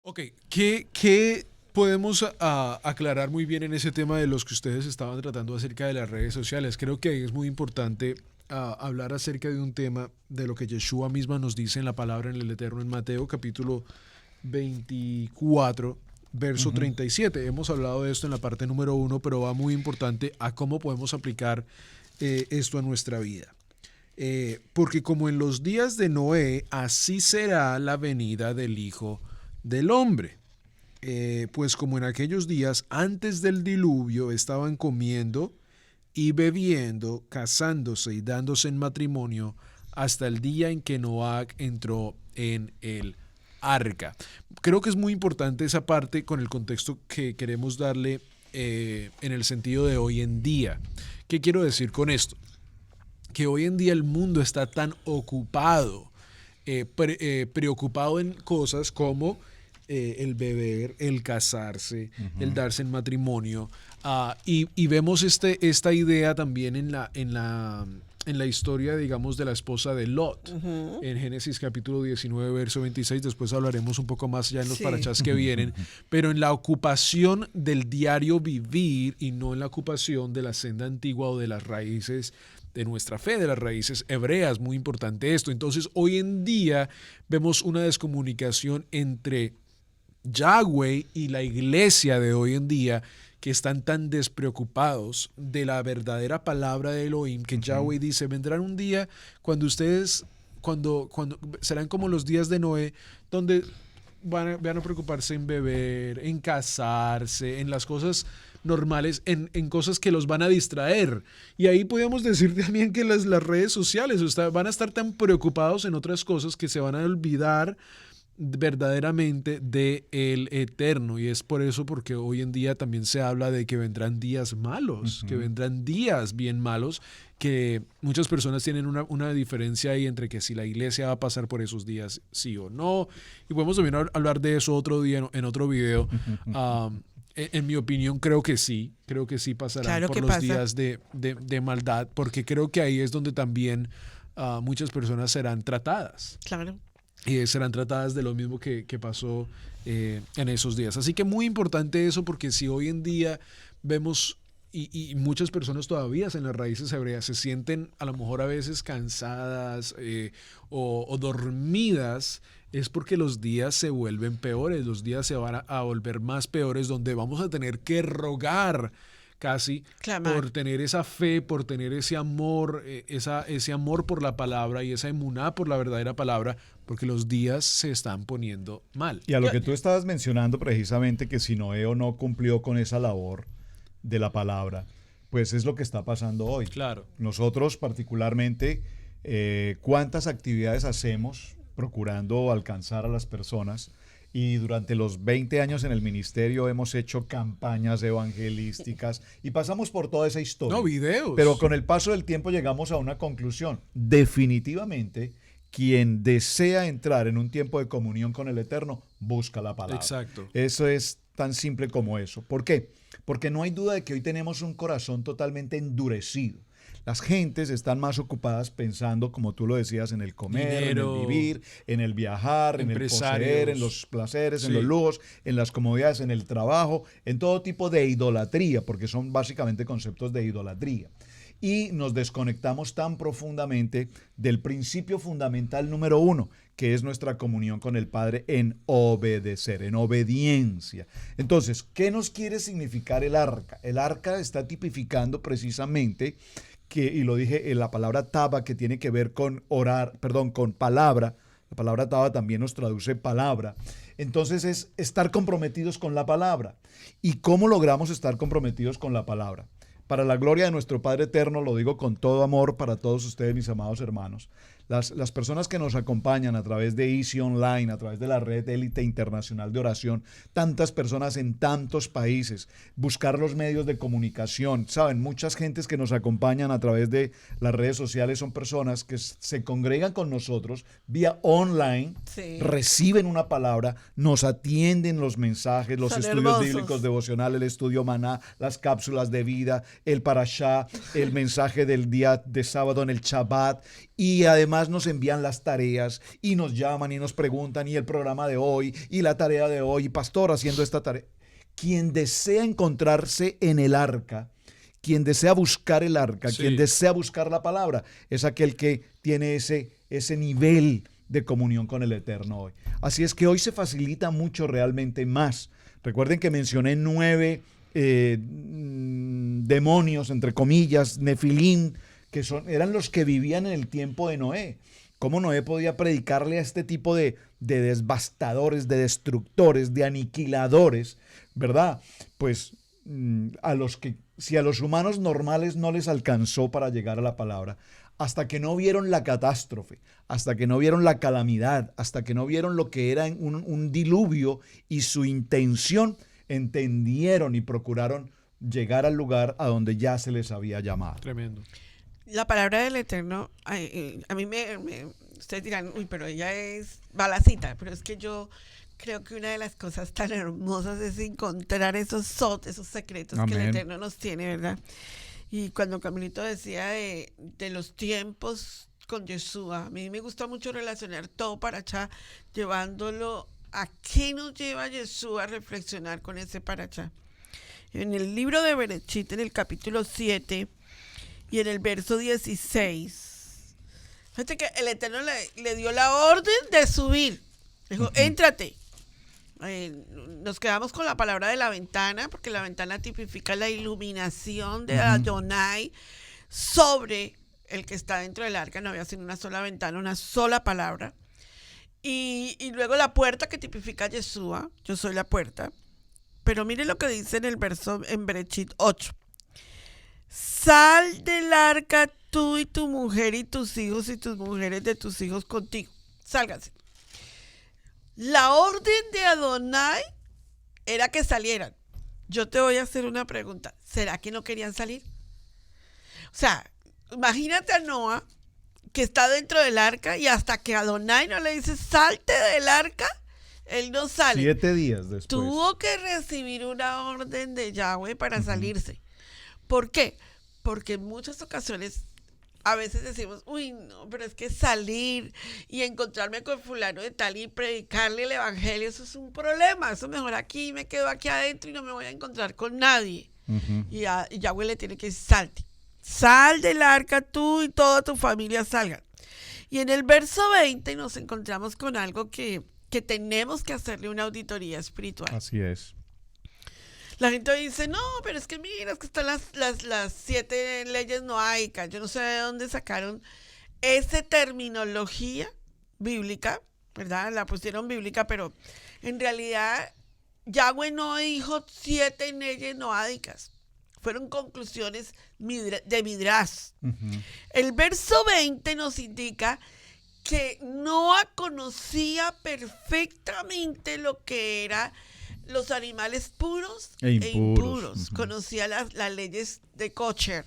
Ok, ¿qué podemos aclarar muy bien en ese tema de los que ustedes estaban tratando acerca de las redes sociales? Creo que ahí es muy importante hablar acerca de un tema de lo que Yeshua misma nos dice en la palabra en el Eterno en Mateo capítulo 24, verso 37. Hemos hablado de esto en la parte número 1, pero va muy importante a cómo podemos aplicar esto a nuestra vida. Porque como en los días de Noé, así será la venida del Hijo del Hombre. Pues como en aquellos días antes del diluvio estaban comiendo y bebiendo, casándose y dándose en matrimonio hasta el día en que Noé entró en el arca. Creo que es muy importante esa parte con el contexto que queremos darle en el sentido de hoy en día. ¿Qué quiero decir con esto? Que hoy en día el mundo está tan ocupado, preocupado en cosas como el beber, el casarse, el darse en matrimonio, y vemos esta idea también en la historia, digamos, de la esposa de Lot, en Génesis capítulo 19, verso 26. Después hablaremos un poco más ya en los Sí. parachás que vienen, pero en la ocupación del diario vivir y no en la ocupación de la senda antigua o de las raíces de nuestra fe, de las raíces hebreas. Muy importante esto. Entonces, hoy en día vemos una descomunicación entre Yahweh y la iglesia de hoy en día, que están tan despreocupados de la verdadera palabra de Elohim, que Yahweh dice, vendrán un día cuando ustedes, cuando serán como los días de Noé, donde van a preocuparse en beber, en casarse, en las cosas normales, en cosas que los van a distraer. Y ahí podríamos decir también que las redes sociales van a estar tan preocupados en otras cosas que se van a olvidar verdaderamente de el Eterno. Y es por eso porque hoy en día también se habla de que vendrán días malos, que vendrán días bien malos, que muchas personas tienen una diferencia ahí entre que si la iglesia va a pasar por esos días sí o no, y podemos también hablar de eso otro día en otro video. En mi opinión creo que sí pasarán Claro por que los pasa. días de maldad, porque creo que ahí es donde también muchas personas serán tratadas. Claro. serán tratadas de lo mismo que pasó en esos días. Así que muy importante eso, porque si hoy en día vemos y muchas personas todavía en las raíces hebreas se sienten a lo mejor a veces cansadas o dormidas, es porque los días se vuelven peores, los días se van a volver más peores, donde vamos a tener que rogar casi Clamar. por tener esa fe, por tener ese amor, ese amor por la palabra y esa emuná por la verdadera palabra, porque los días se están poniendo mal. Y a lo que tú estabas mencionando precisamente, que si Noé o no cumplió con esa labor de la palabra, pues es lo que está pasando hoy. Claro. Nosotros particularmente, ¿cuántas actividades hacemos procurando alcanzar a las personas? Y durante los 20 años en el ministerio hemos hecho campañas evangelísticas y pasamos por toda esa historia. No, videos. Pero con el paso del tiempo llegamos a una conclusión. Definitivamente, quien desea entrar en un tiempo de comunión con el Eterno, busca la palabra. Exacto. Eso es tan simple como eso. ¿Por qué? Porque no hay duda de que hoy tenemos un corazón totalmente endurecido. Las gentes están más ocupadas pensando, como tú lo decías, en el comer, Dinero, en el vivir, en el viajar, en el poseer, en los placeres, en los lujos, en las comodidades, en el trabajo, en todo tipo de idolatría, porque son básicamente conceptos de idolatría. Y nos desconectamos tan profundamente del principio fundamental número 1, que es nuestra comunión con el Padre en obedecer, en obediencia. Entonces, ¿qué nos quiere significar el arca? El arca está tipificando precisamente y lo dije en la palabra taba, que tiene que ver con con palabra. La palabra taba también nos traduce palabra. Entonces es estar comprometidos con la palabra. ¿Y cómo logramos estar comprometidos con la palabra? Para la gloria de nuestro Padre Eterno, lo digo con todo amor para todos ustedes, mis amados hermanos. Las personas que nos acompañan a través de Easy Online, a través de la red élite internacional de oración, tantas personas en tantos países, buscar los medios de comunicación. Saben, muchas gentes que nos acompañan a través de las redes sociales son personas que se congregan con nosotros vía online, Sí. reciben una palabra, nos atienden los mensajes, los Son estudios hermosos. bíblicos devocionales, el estudio maná, las cápsulas de vida, el parashá, el mensaje del día de sábado en el Shabbat, y además nos envían las tareas y nos llaman y nos preguntan y el programa de hoy y la tarea de hoy, y pastor haciendo esta tarea. Quien desea encontrarse en el arca, quien desea buscar el arca, Sí. quien desea buscar la palabra, es aquel que tiene ese nivel de comunión con el Eterno hoy. Así es que hoy se facilita mucho realmente más. Recuerden que mencioné 9 demonios, entre comillas, nefilim, que eran los que vivían en el tiempo de Noé. ¿Cómo Noé podía predicarle a este tipo de devastadores, de destructores, de aniquiladores, verdad? Pues si a los humanos normales no les alcanzó para llegar a la palabra, hasta que no vieron la catástrofe, hasta que no vieron la calamidad, hasta que no vieron lo que era un diluvio y su intención, entendieron y procuraron llegar al lugar a donde ya se les había llamado. Tremendo. La palabra del Eterno, a mí ustedes dirán, uy, pero ella es balacita, pero es que yo creo que una de las cosas tan hermosas es encontrar esos secretos que el Amén. Eterno nos tiene, ¿verdad? Y cuando Camilito decía de los tiempos con Yeshua, a mí me gusta mucho relacionar todo parachá, llevándolo a qué nos lleva Yeshua a reflexionar con ese parachá. En el libro de Bereshit, en el capítulo 7, y en el verso 16, fíjate que el Eterno le dio la orden de subir. Dijo, éntrate. Nos quedamos con la palabra de la ventana, porque la ventana tipifica la iluminación de Adonai sobre el que está dentro del arca. No había sino una sola ventana, una sola palabra. Y luego la puerta, que tipifica a Yeshua. Yo soy la puerta. Pero mire lo que dice en el verso en Bereshit 8. Sal del arca tú y tu mujer y tus hijos y tus mujeres de tus hijos contigo. Sálganse. La orden de Adonai era que salieran. Yo te voy a hacer una pregunta. ¿Será que no querían salir? O sea, imagínate a Noah, que está dentro del arca, y hasta que Adonai no le dice salte del arca, él no sale. 7 días después. Tuvo que recibir una orden de Yahweh para salirse. ¿Por qué? Porque en muchas ocasiones a veces decimos, uy, no, pero es que salir y encontrarme con fulano de tal y predicarle el evangelio, eso es un problema. Eso mejor aquí, me quedo aquí adentro y no me voy a encontrar con nadie. Y Yahweh le tiene que decir, salte. Sal del arca tú y toda tu familia salgan. Y en el verso 20 nos encontramos con algo que tenemos que hacerle una auditoría espiritual. Así es. La gente dice, no, pero es que mira, es que están las 7 leyes noaicas. Yo no sé de dónde sacaron esa terminología bíblica, ¿verdad? La pusieron bíblica, pero en realidad Yahweh no dijo 7 leyes noádicas. Fueron conclusiones de Midrash. El verso 20 nos indica que Noa conocía perfectamente lo que era los animales puros e impuros. Conocía las leyes de Kosher.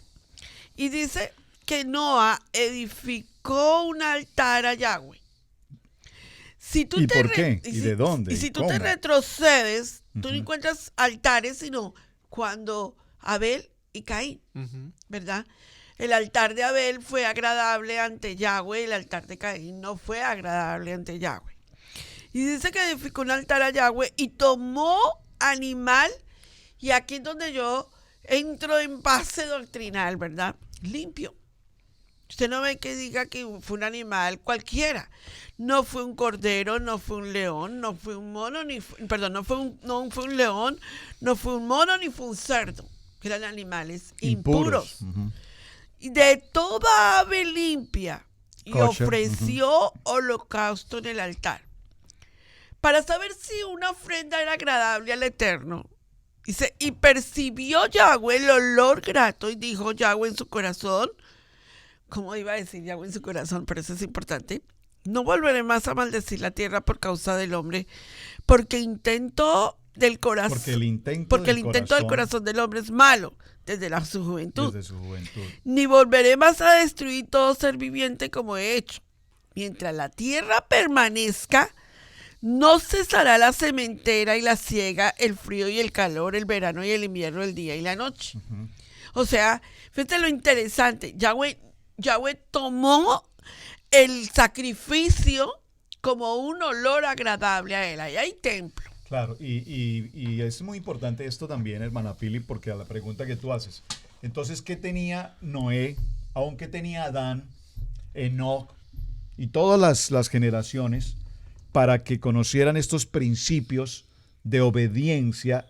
Y dice que Noa edificó un altar a Yahweh. ¿Y por qué? ¿Y de dónde? Y si tú te retrocedes, tú no encuentras altares, sino cuando Abel y Caín, ¿verdad? El altar de Abel fue agradable ante Yahweh, el altar de Caín no fue agradable ante Yahweh. Y dice que edificó un altar a Yahweh y tomó animal, y aquí es donde yo entro en base doctrinal, ¿verdad? Limpio. Usted no ve que diga que fue un animal cualquiera. No fue un cordero, no fue un león, no fue un mono, no fue un león, no fue un mono, ni fue un cerdo. Que eran animales impuros. Y de toda ave limpia, y Kosher, ofreció holocausto en el altar. Para saber si una ofrenda era agradable al Eterno, dice, y percibió Yahweh el olor grato, y dijo Yahweh en su corazón, ¿cómo iba a decir Yahweh en su corazón? Pero eso es importante. No volveré más a maldecir la tierra por causa del hombre, porque el intento del corazón del hombre es malo desde su juventud. Ni volveré más a destruir todo ser viviente como he hecho. Mientras la tierra permanezca, no cesará la sementera y la siega, el frío y el calor, el verano y el invierno, el día y la noche. O sea, fíjate lo interesante. Yahweh tomó el sacrificio como un olor agradable a él. Ahí hay templo. Claro, y es muy importante esto también, hermana Pili, porque a la pregunta que tú haces. Entonces, ¿qué tenía Noé? Aunque tenía Adán, Enoc y todas las generaciones para que conocieran estos principios de obediencia,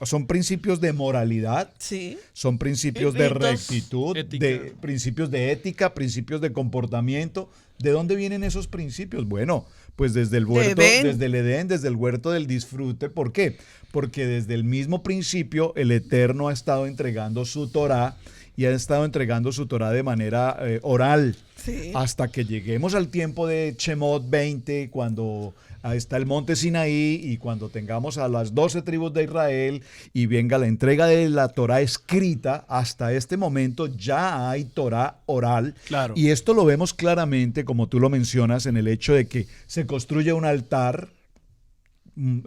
son principios de moralidad, sí, son principios de rectitud, ética, de principios de ética, principios de comportamiento. ¿De dónde vienen esos principios? Bueno, pues desde el huerto, desde el Edén, desde el huerto del disfrute. ¿Por qué? Porque desde el mismo principio el Eterno ha estado entregando su Torá y ha estado entregando su Torá de manera oral. Sí. Hasta que lleguemos al tiempo de Shemot 20, cuando está el monte Sinaí y cuando tengamos a las 12 tribus de Israel y venga la entrega de la Torá escrita, hasta este momento ya hay Torá oral. Claro. Y esto lo vemos claramente, como tú lo mencionas, en el hecho de que se construye un altar.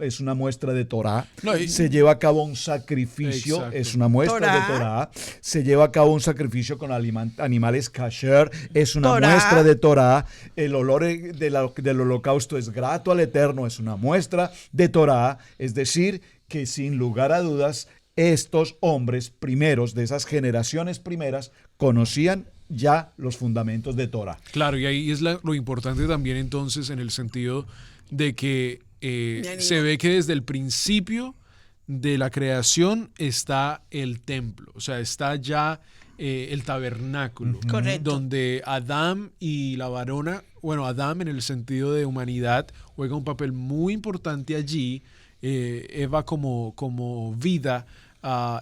Es una muestra de Torá. Se lleva a cabo un sacrificio. Exacto. Es una muestra de Torá. Se lleva a cabo un sacrificio con animales kasher. Es una muestra de Torá. El olor del holocausto es grato al Eterno. Es una muestra de Torá. Es decir, que sin lugar a dudas, estos hombres primeros, de esas generaciones primeras, conocían ya los fundamentos de Torá. Claro, y ahí es lo importante también entonces en el sentido de que se ve que desde el principio de la creación está el templo, o sea, está ya el tabernáculo, donde Adán y la varona, bueno, Adán en el sentido de humanidad juega un papel muy importante allí, Eva como vida,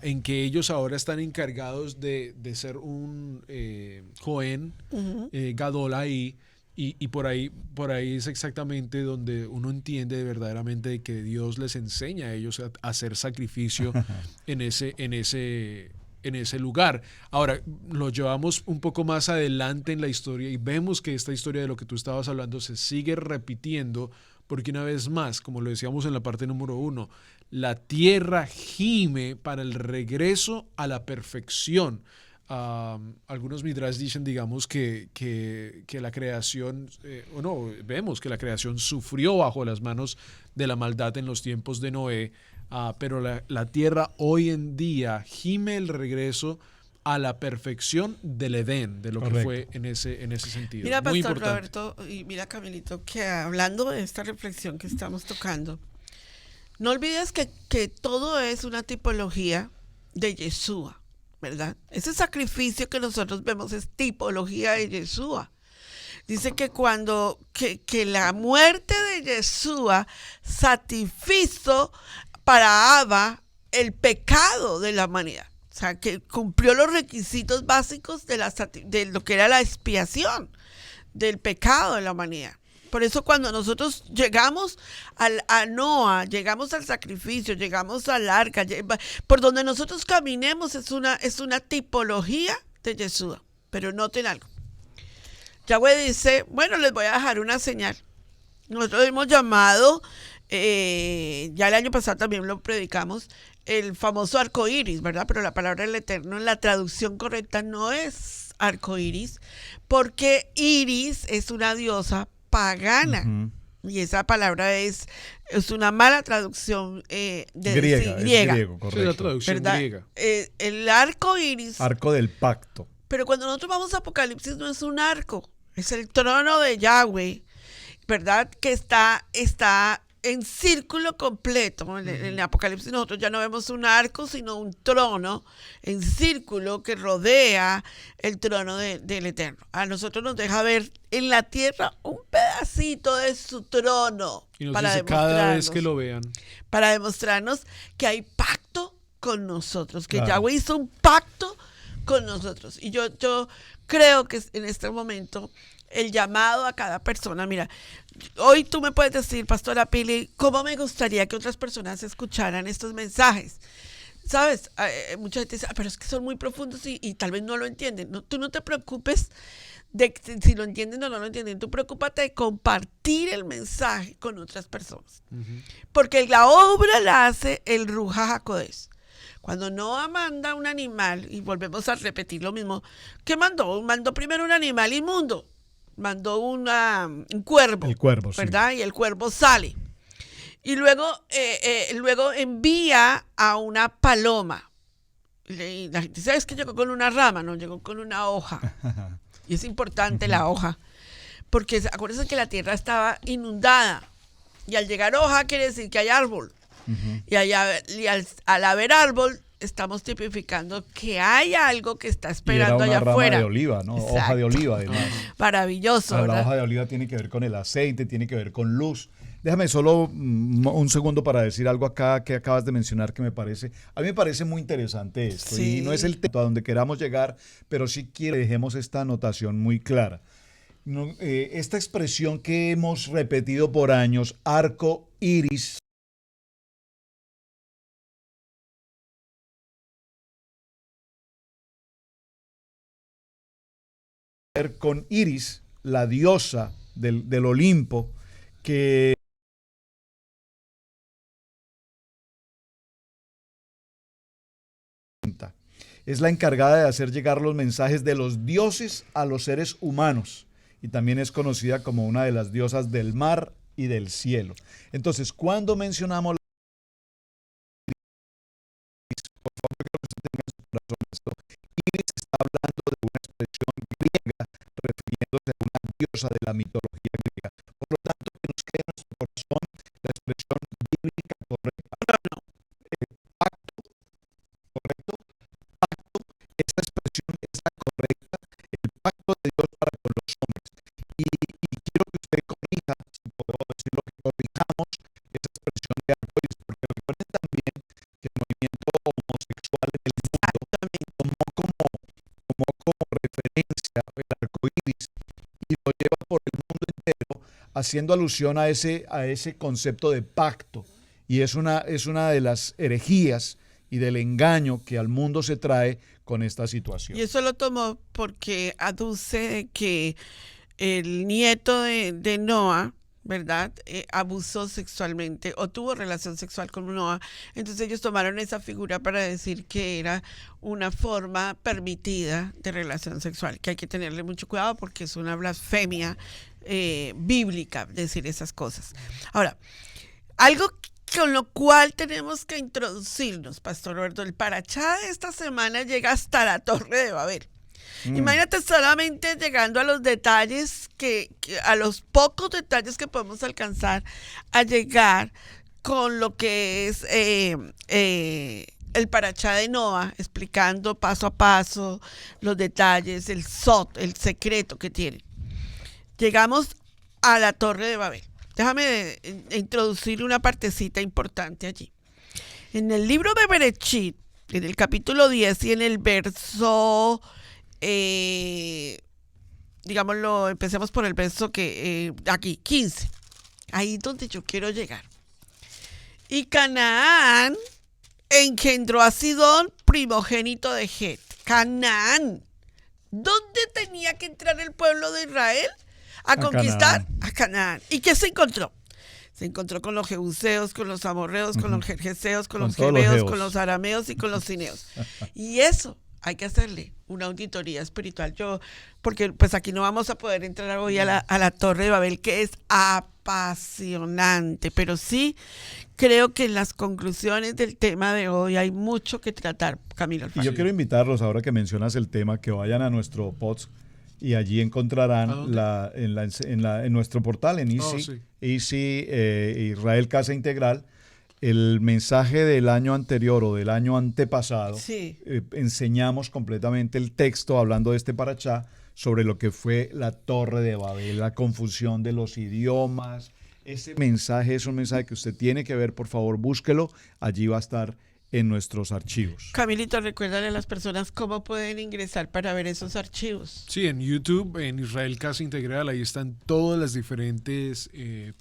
en que ellos ahora están encargados de ser un Cohen, Gadol ahí. Y por ahí es exactamente donde uno entiende verdaderamente que Dios les enseña a ellos a hacer sacrificio en ese lugar. Ahora, lo llevamos un poco más adelante en la historia y vemos que esta historia de lo que tú estabas hablando se sigue repitiendo porque una vez más, como lo decíamos en la parte número 1, la tierra gime para el regreso a la perfección. algunos midrash dicen, digamos, que la creación, o no, vemos que la creación sufrió bajo las manos de la maldad en los tiempos de Noé, pero la tierra hoy en día gime el regreso a la perfección del Edén, de lo Correcto. que fue en ese sentido. Mira, Muy Pastor importante. Roberto, y mira, Camilito, que hablando de esta reflexión que estamos tocando, no olvides que todo es una tipología de Yeshua, ¿verdad? Ese sacrificio que nosotros vemos es tipología de Yeshua. Dice que que la muerte de Yeshua satisfizo para Abba el pecado de la humanidad. O sea, que cumplió los requisitos básicos de lo que era la expiación del pecado de la humanidad. Por eso cuando nosotros llegamos a Noa, llegamos al sacrificio, llegamos al arca, por donde nosotros caminemos es una tipología de Yeshua. Pero noten algo. Yahweh dice, bueno, les voy a dejar una señal. Nosotros hemos llamado, ya el año pasado también lo predicamos, el famoso arco iris, ¿verdad? Pero la palabra del Eterno en la traducción correcta no es arco iris, porque Iris es una diosa pagana. Y esa palabra es una mala traducción Griega, es griego, Esa es la correcto. traducción ¿verdad? griega. El arco iris, Arco del pacto. pero cuando nosotros vamos a Apocalipsis no es un arco, es el trono de Yahweh, ¿verdad? Que está en círculo completo. En el Apocalipsis nosotros ya no vemos un arco, sino un trono en círculo que rodea el trono del Eterno. A nosotros nos deja ver en la tierra un pedacito de su trono. Y nos dice cada vez que lo vean. Para demostrarnos que hay pacto con nosotros, que Claro. Yahweh hizo un pacto con nosotros. Y yo creo que en este momento el llamado a cada persona, mira, hoy tú me puedes decir, Pastora Pili, ¿cómo me gustaría que otras personas escucharan estos mensajes? ¿Sabes? Mucha gente dice, pero es que son muy profundos y tal vez no lo entienden. No, tú no te preocupes de si lo entienden o no lo entienden. Tú preocúpate de compartir el mensaje con otras personas. Porque la obra la hace el Ruach HaKodesh. Cuando Noah manda un animal, y volvemos a repetir lo mismo, ¿qué mandó? Mandó primero un animal inmundo. Mandó un cuervo. El cuervo, sí. ¿Verdad? Y el cuervo sale. Y luego envía a una paloma. Y la gente dice, ¿sabes que llegó con una rama? No, llegó con una hoja. Y es importante la hoja. Porque acuérdense que la tierra estaba inundada. Y al llegar hoja quiere decir que hay árbol. Y al haber árbol, estamos tipificando que hay algo que está esperando y era allá una afuera. rama de oliva, ¿no? Exacto. Hoja de oliva, además. Maravilloso, La ¿verdad? hoja de oliva tiene que ver con el aceite, tiene que ver con luz. Déjame solo un segundo para decir algo acá que acabas de mencionar que a mí me parece muy interesante esto. Sí. Y no es el tema a donde queramos llegar, pero sí quiero que dejemos esta anotación muy clara. Esta expresión que hemos repetido por años, arco iris, con Iris, la diosa del Olimpo, que es la encargada de hacer llegar los mensajes de los dioses a los seres humanos y también es conocida como una de las diosas del mar y del cielo. Entonces, cuando mencionamos Iris está hablando de una expresión griega refiriéndose a una diosa de la mitología griega. Por lo tanto, que nos quede en nuestro corazón la expresión bíblica correcta. Pacto, correcto, pacto, esa expresión es la correcta, el pacto de Dios para con los hombres. Y quiero que usted corrija, si puedo decirlo, que corrijamos esa expresión de arcoíris, porque recuerden también que el movimiento homosexual en el mundo tomó como referencia el arcoíris y lo lleva por el mundo entero haciendo alusión a ese concepto de pacto. Y es una de las herejías y del engaño que al mundo se trae con esta situación. Y eso lo tomó porque aduce que el nieto de Noah, ¿verdad? Abusó sexualmente o tuvo relación sexual con Noa. Entonces ellos tomaron esa figura para decir que era una forma permitida de relación sexual, que hay que tenerle mucho cuidado porque es una blasfemia bíblica decir esas cosas. Ahora, algo con lo cual tenemos que introducirnos, Pastor Roberto, el parachá de esta semana llega hasta la Torre de Babel. Imagínate solamente llegando a los detalles, a los pocos detalles que podemos alcanzar a llegar con lo que es el parachá de Noa, explicando paso a paso los detalles, el secreto que tiene. Llegamos a la Torre de Babel. Déjame introducir una partecita importante allí. En el libro de Berechit, en el capítulo 10 y en el verso... digámoslo, empecemos por el verso que aquí, 15. Ahí es donde yo quiero llegar. Y Canaán engendró a Sidón, primogénito de Het. Canaán. ¿Dónde tenía que entrar el pueblo de Israel a conquistar? Canaán. A Canaán. ¿Y qué se encontró? Se encontró con los jebuseos, con los amorreos, con los gergeseos, con los jebeos, con los arameos y con los cineos. Y eso hay que hacerle una auditoría espiritual. Porque pues aquí no vamos a poder entrar hoy a la Torre de Babel, que es apasionante, pero sí creo que en las conclusiones del tema de hoy hay mucho que tratar, Camilo Alfaro. Y yo quiero invitarlos, ahora que mencionas el tema, que vayan a nuestro post y allí encontrarán en nuestro portal, en Easy, Israel Casa Integral, el mensaje del año anterior o del año antepasado. Sí. Enseñamos completamente el texto hablando de este parachá sobre lo que fue la Torre de Babel, la confusión de los idiomas. Ese mensaje es un mensaje que usted tiene que ver, por favor, búsquelo. Allí va a estar en nuestros archivos. Camilito, recuérdale a las personas cómo pueden ingresar para ver esos archivos. Sí, en YouTube, en Israel Casa Integral, ahí están todas las diferentes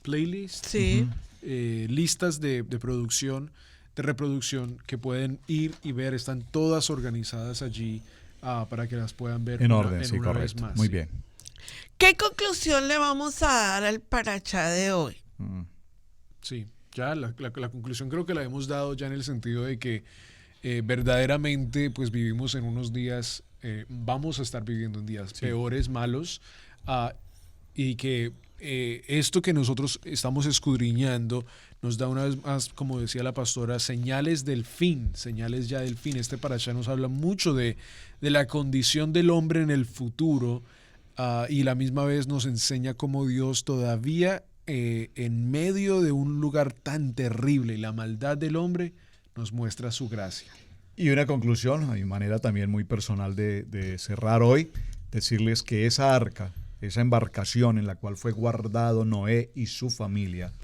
playlists. Sí. Listas de producción, de reproducción que pueden ir y ver, están todas organizadas allí para que las puedan ver en orden, sí, una correcto. vez más. Muy sí. bien. ¿Qué conclusión le vamos a dar al parachá de hoy? Sí, ya la conclusión creo que la hemos dado ya en el sentido de que verdaderamente pues vivimos en unos días, vamos a estar viviendo en días peores, malos, y que esto que nosotros estamos escudriñando nos da una vez más, como decía la pastora, señales del fin, señales ya del fin. Este parashá nos habla mucho de la condición del hombre en el futuro, y la misma vez nos enseña cómo Dios todavía en medio de un lugar tan terrible y la maldad del hombre nos muestra su gracia. Y una conclusión, hay manera también muy personal de cerrar hoy, decirles que esa arca, esa embarcación en la cual fue guardado Noé y su familia,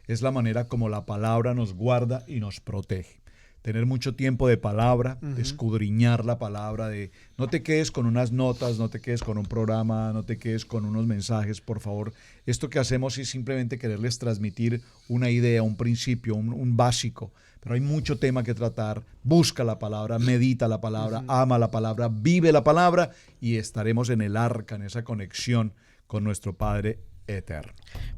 es la manera como la palabra nos guarda y nos protege. Tener mucho tiempo de palabra, de escudriñar la palabra, de no te quedes con unas notas, no te quedes con un programa, no te quedes con unos mensajes, por favor. Esto que hacemos es simplemente quererles transmitir una idea, un principio, un básico, pero hay mucho tema que tratar. Busca la palabra, medita la palabra, ama la palabra, vive la palabra y estaremos en el arca, en esa conexión con nuestro Padre eterno.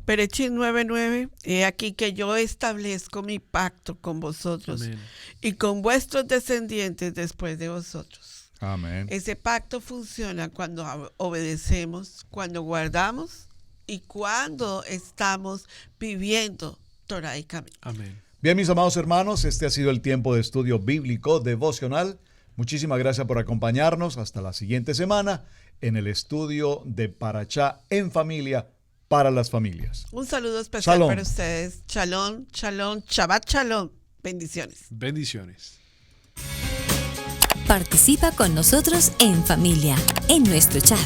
Berechit 9:9, he aquí que yo establezco mi pacto con vosotros. Amén. Y con vuestros descendientes después de vosotros. Amén. Ese pacto funciona cuando obedecemos, cuando guardamos y cuando estamos viviendo Torah y camino. Amén. Bien, mis amados hermanos, este ha sido el tiempo de estudio bíblico devocional. Muchísimas gracias por acompañarnos. Hasta la siguiente semana en el estudio de Parachá en familia para las familias. Un saludo especial Shalom. para ustedes. Shalom, shalom, Shabbat shalom. Bendiciones. Bendiciones. Participa con nosotros en familia, en nuestro chat.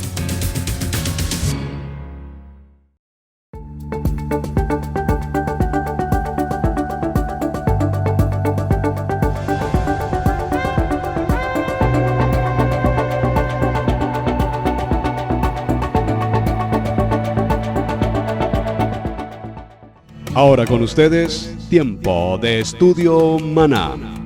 Ahora con ustedes, tiempo de estudio Maná.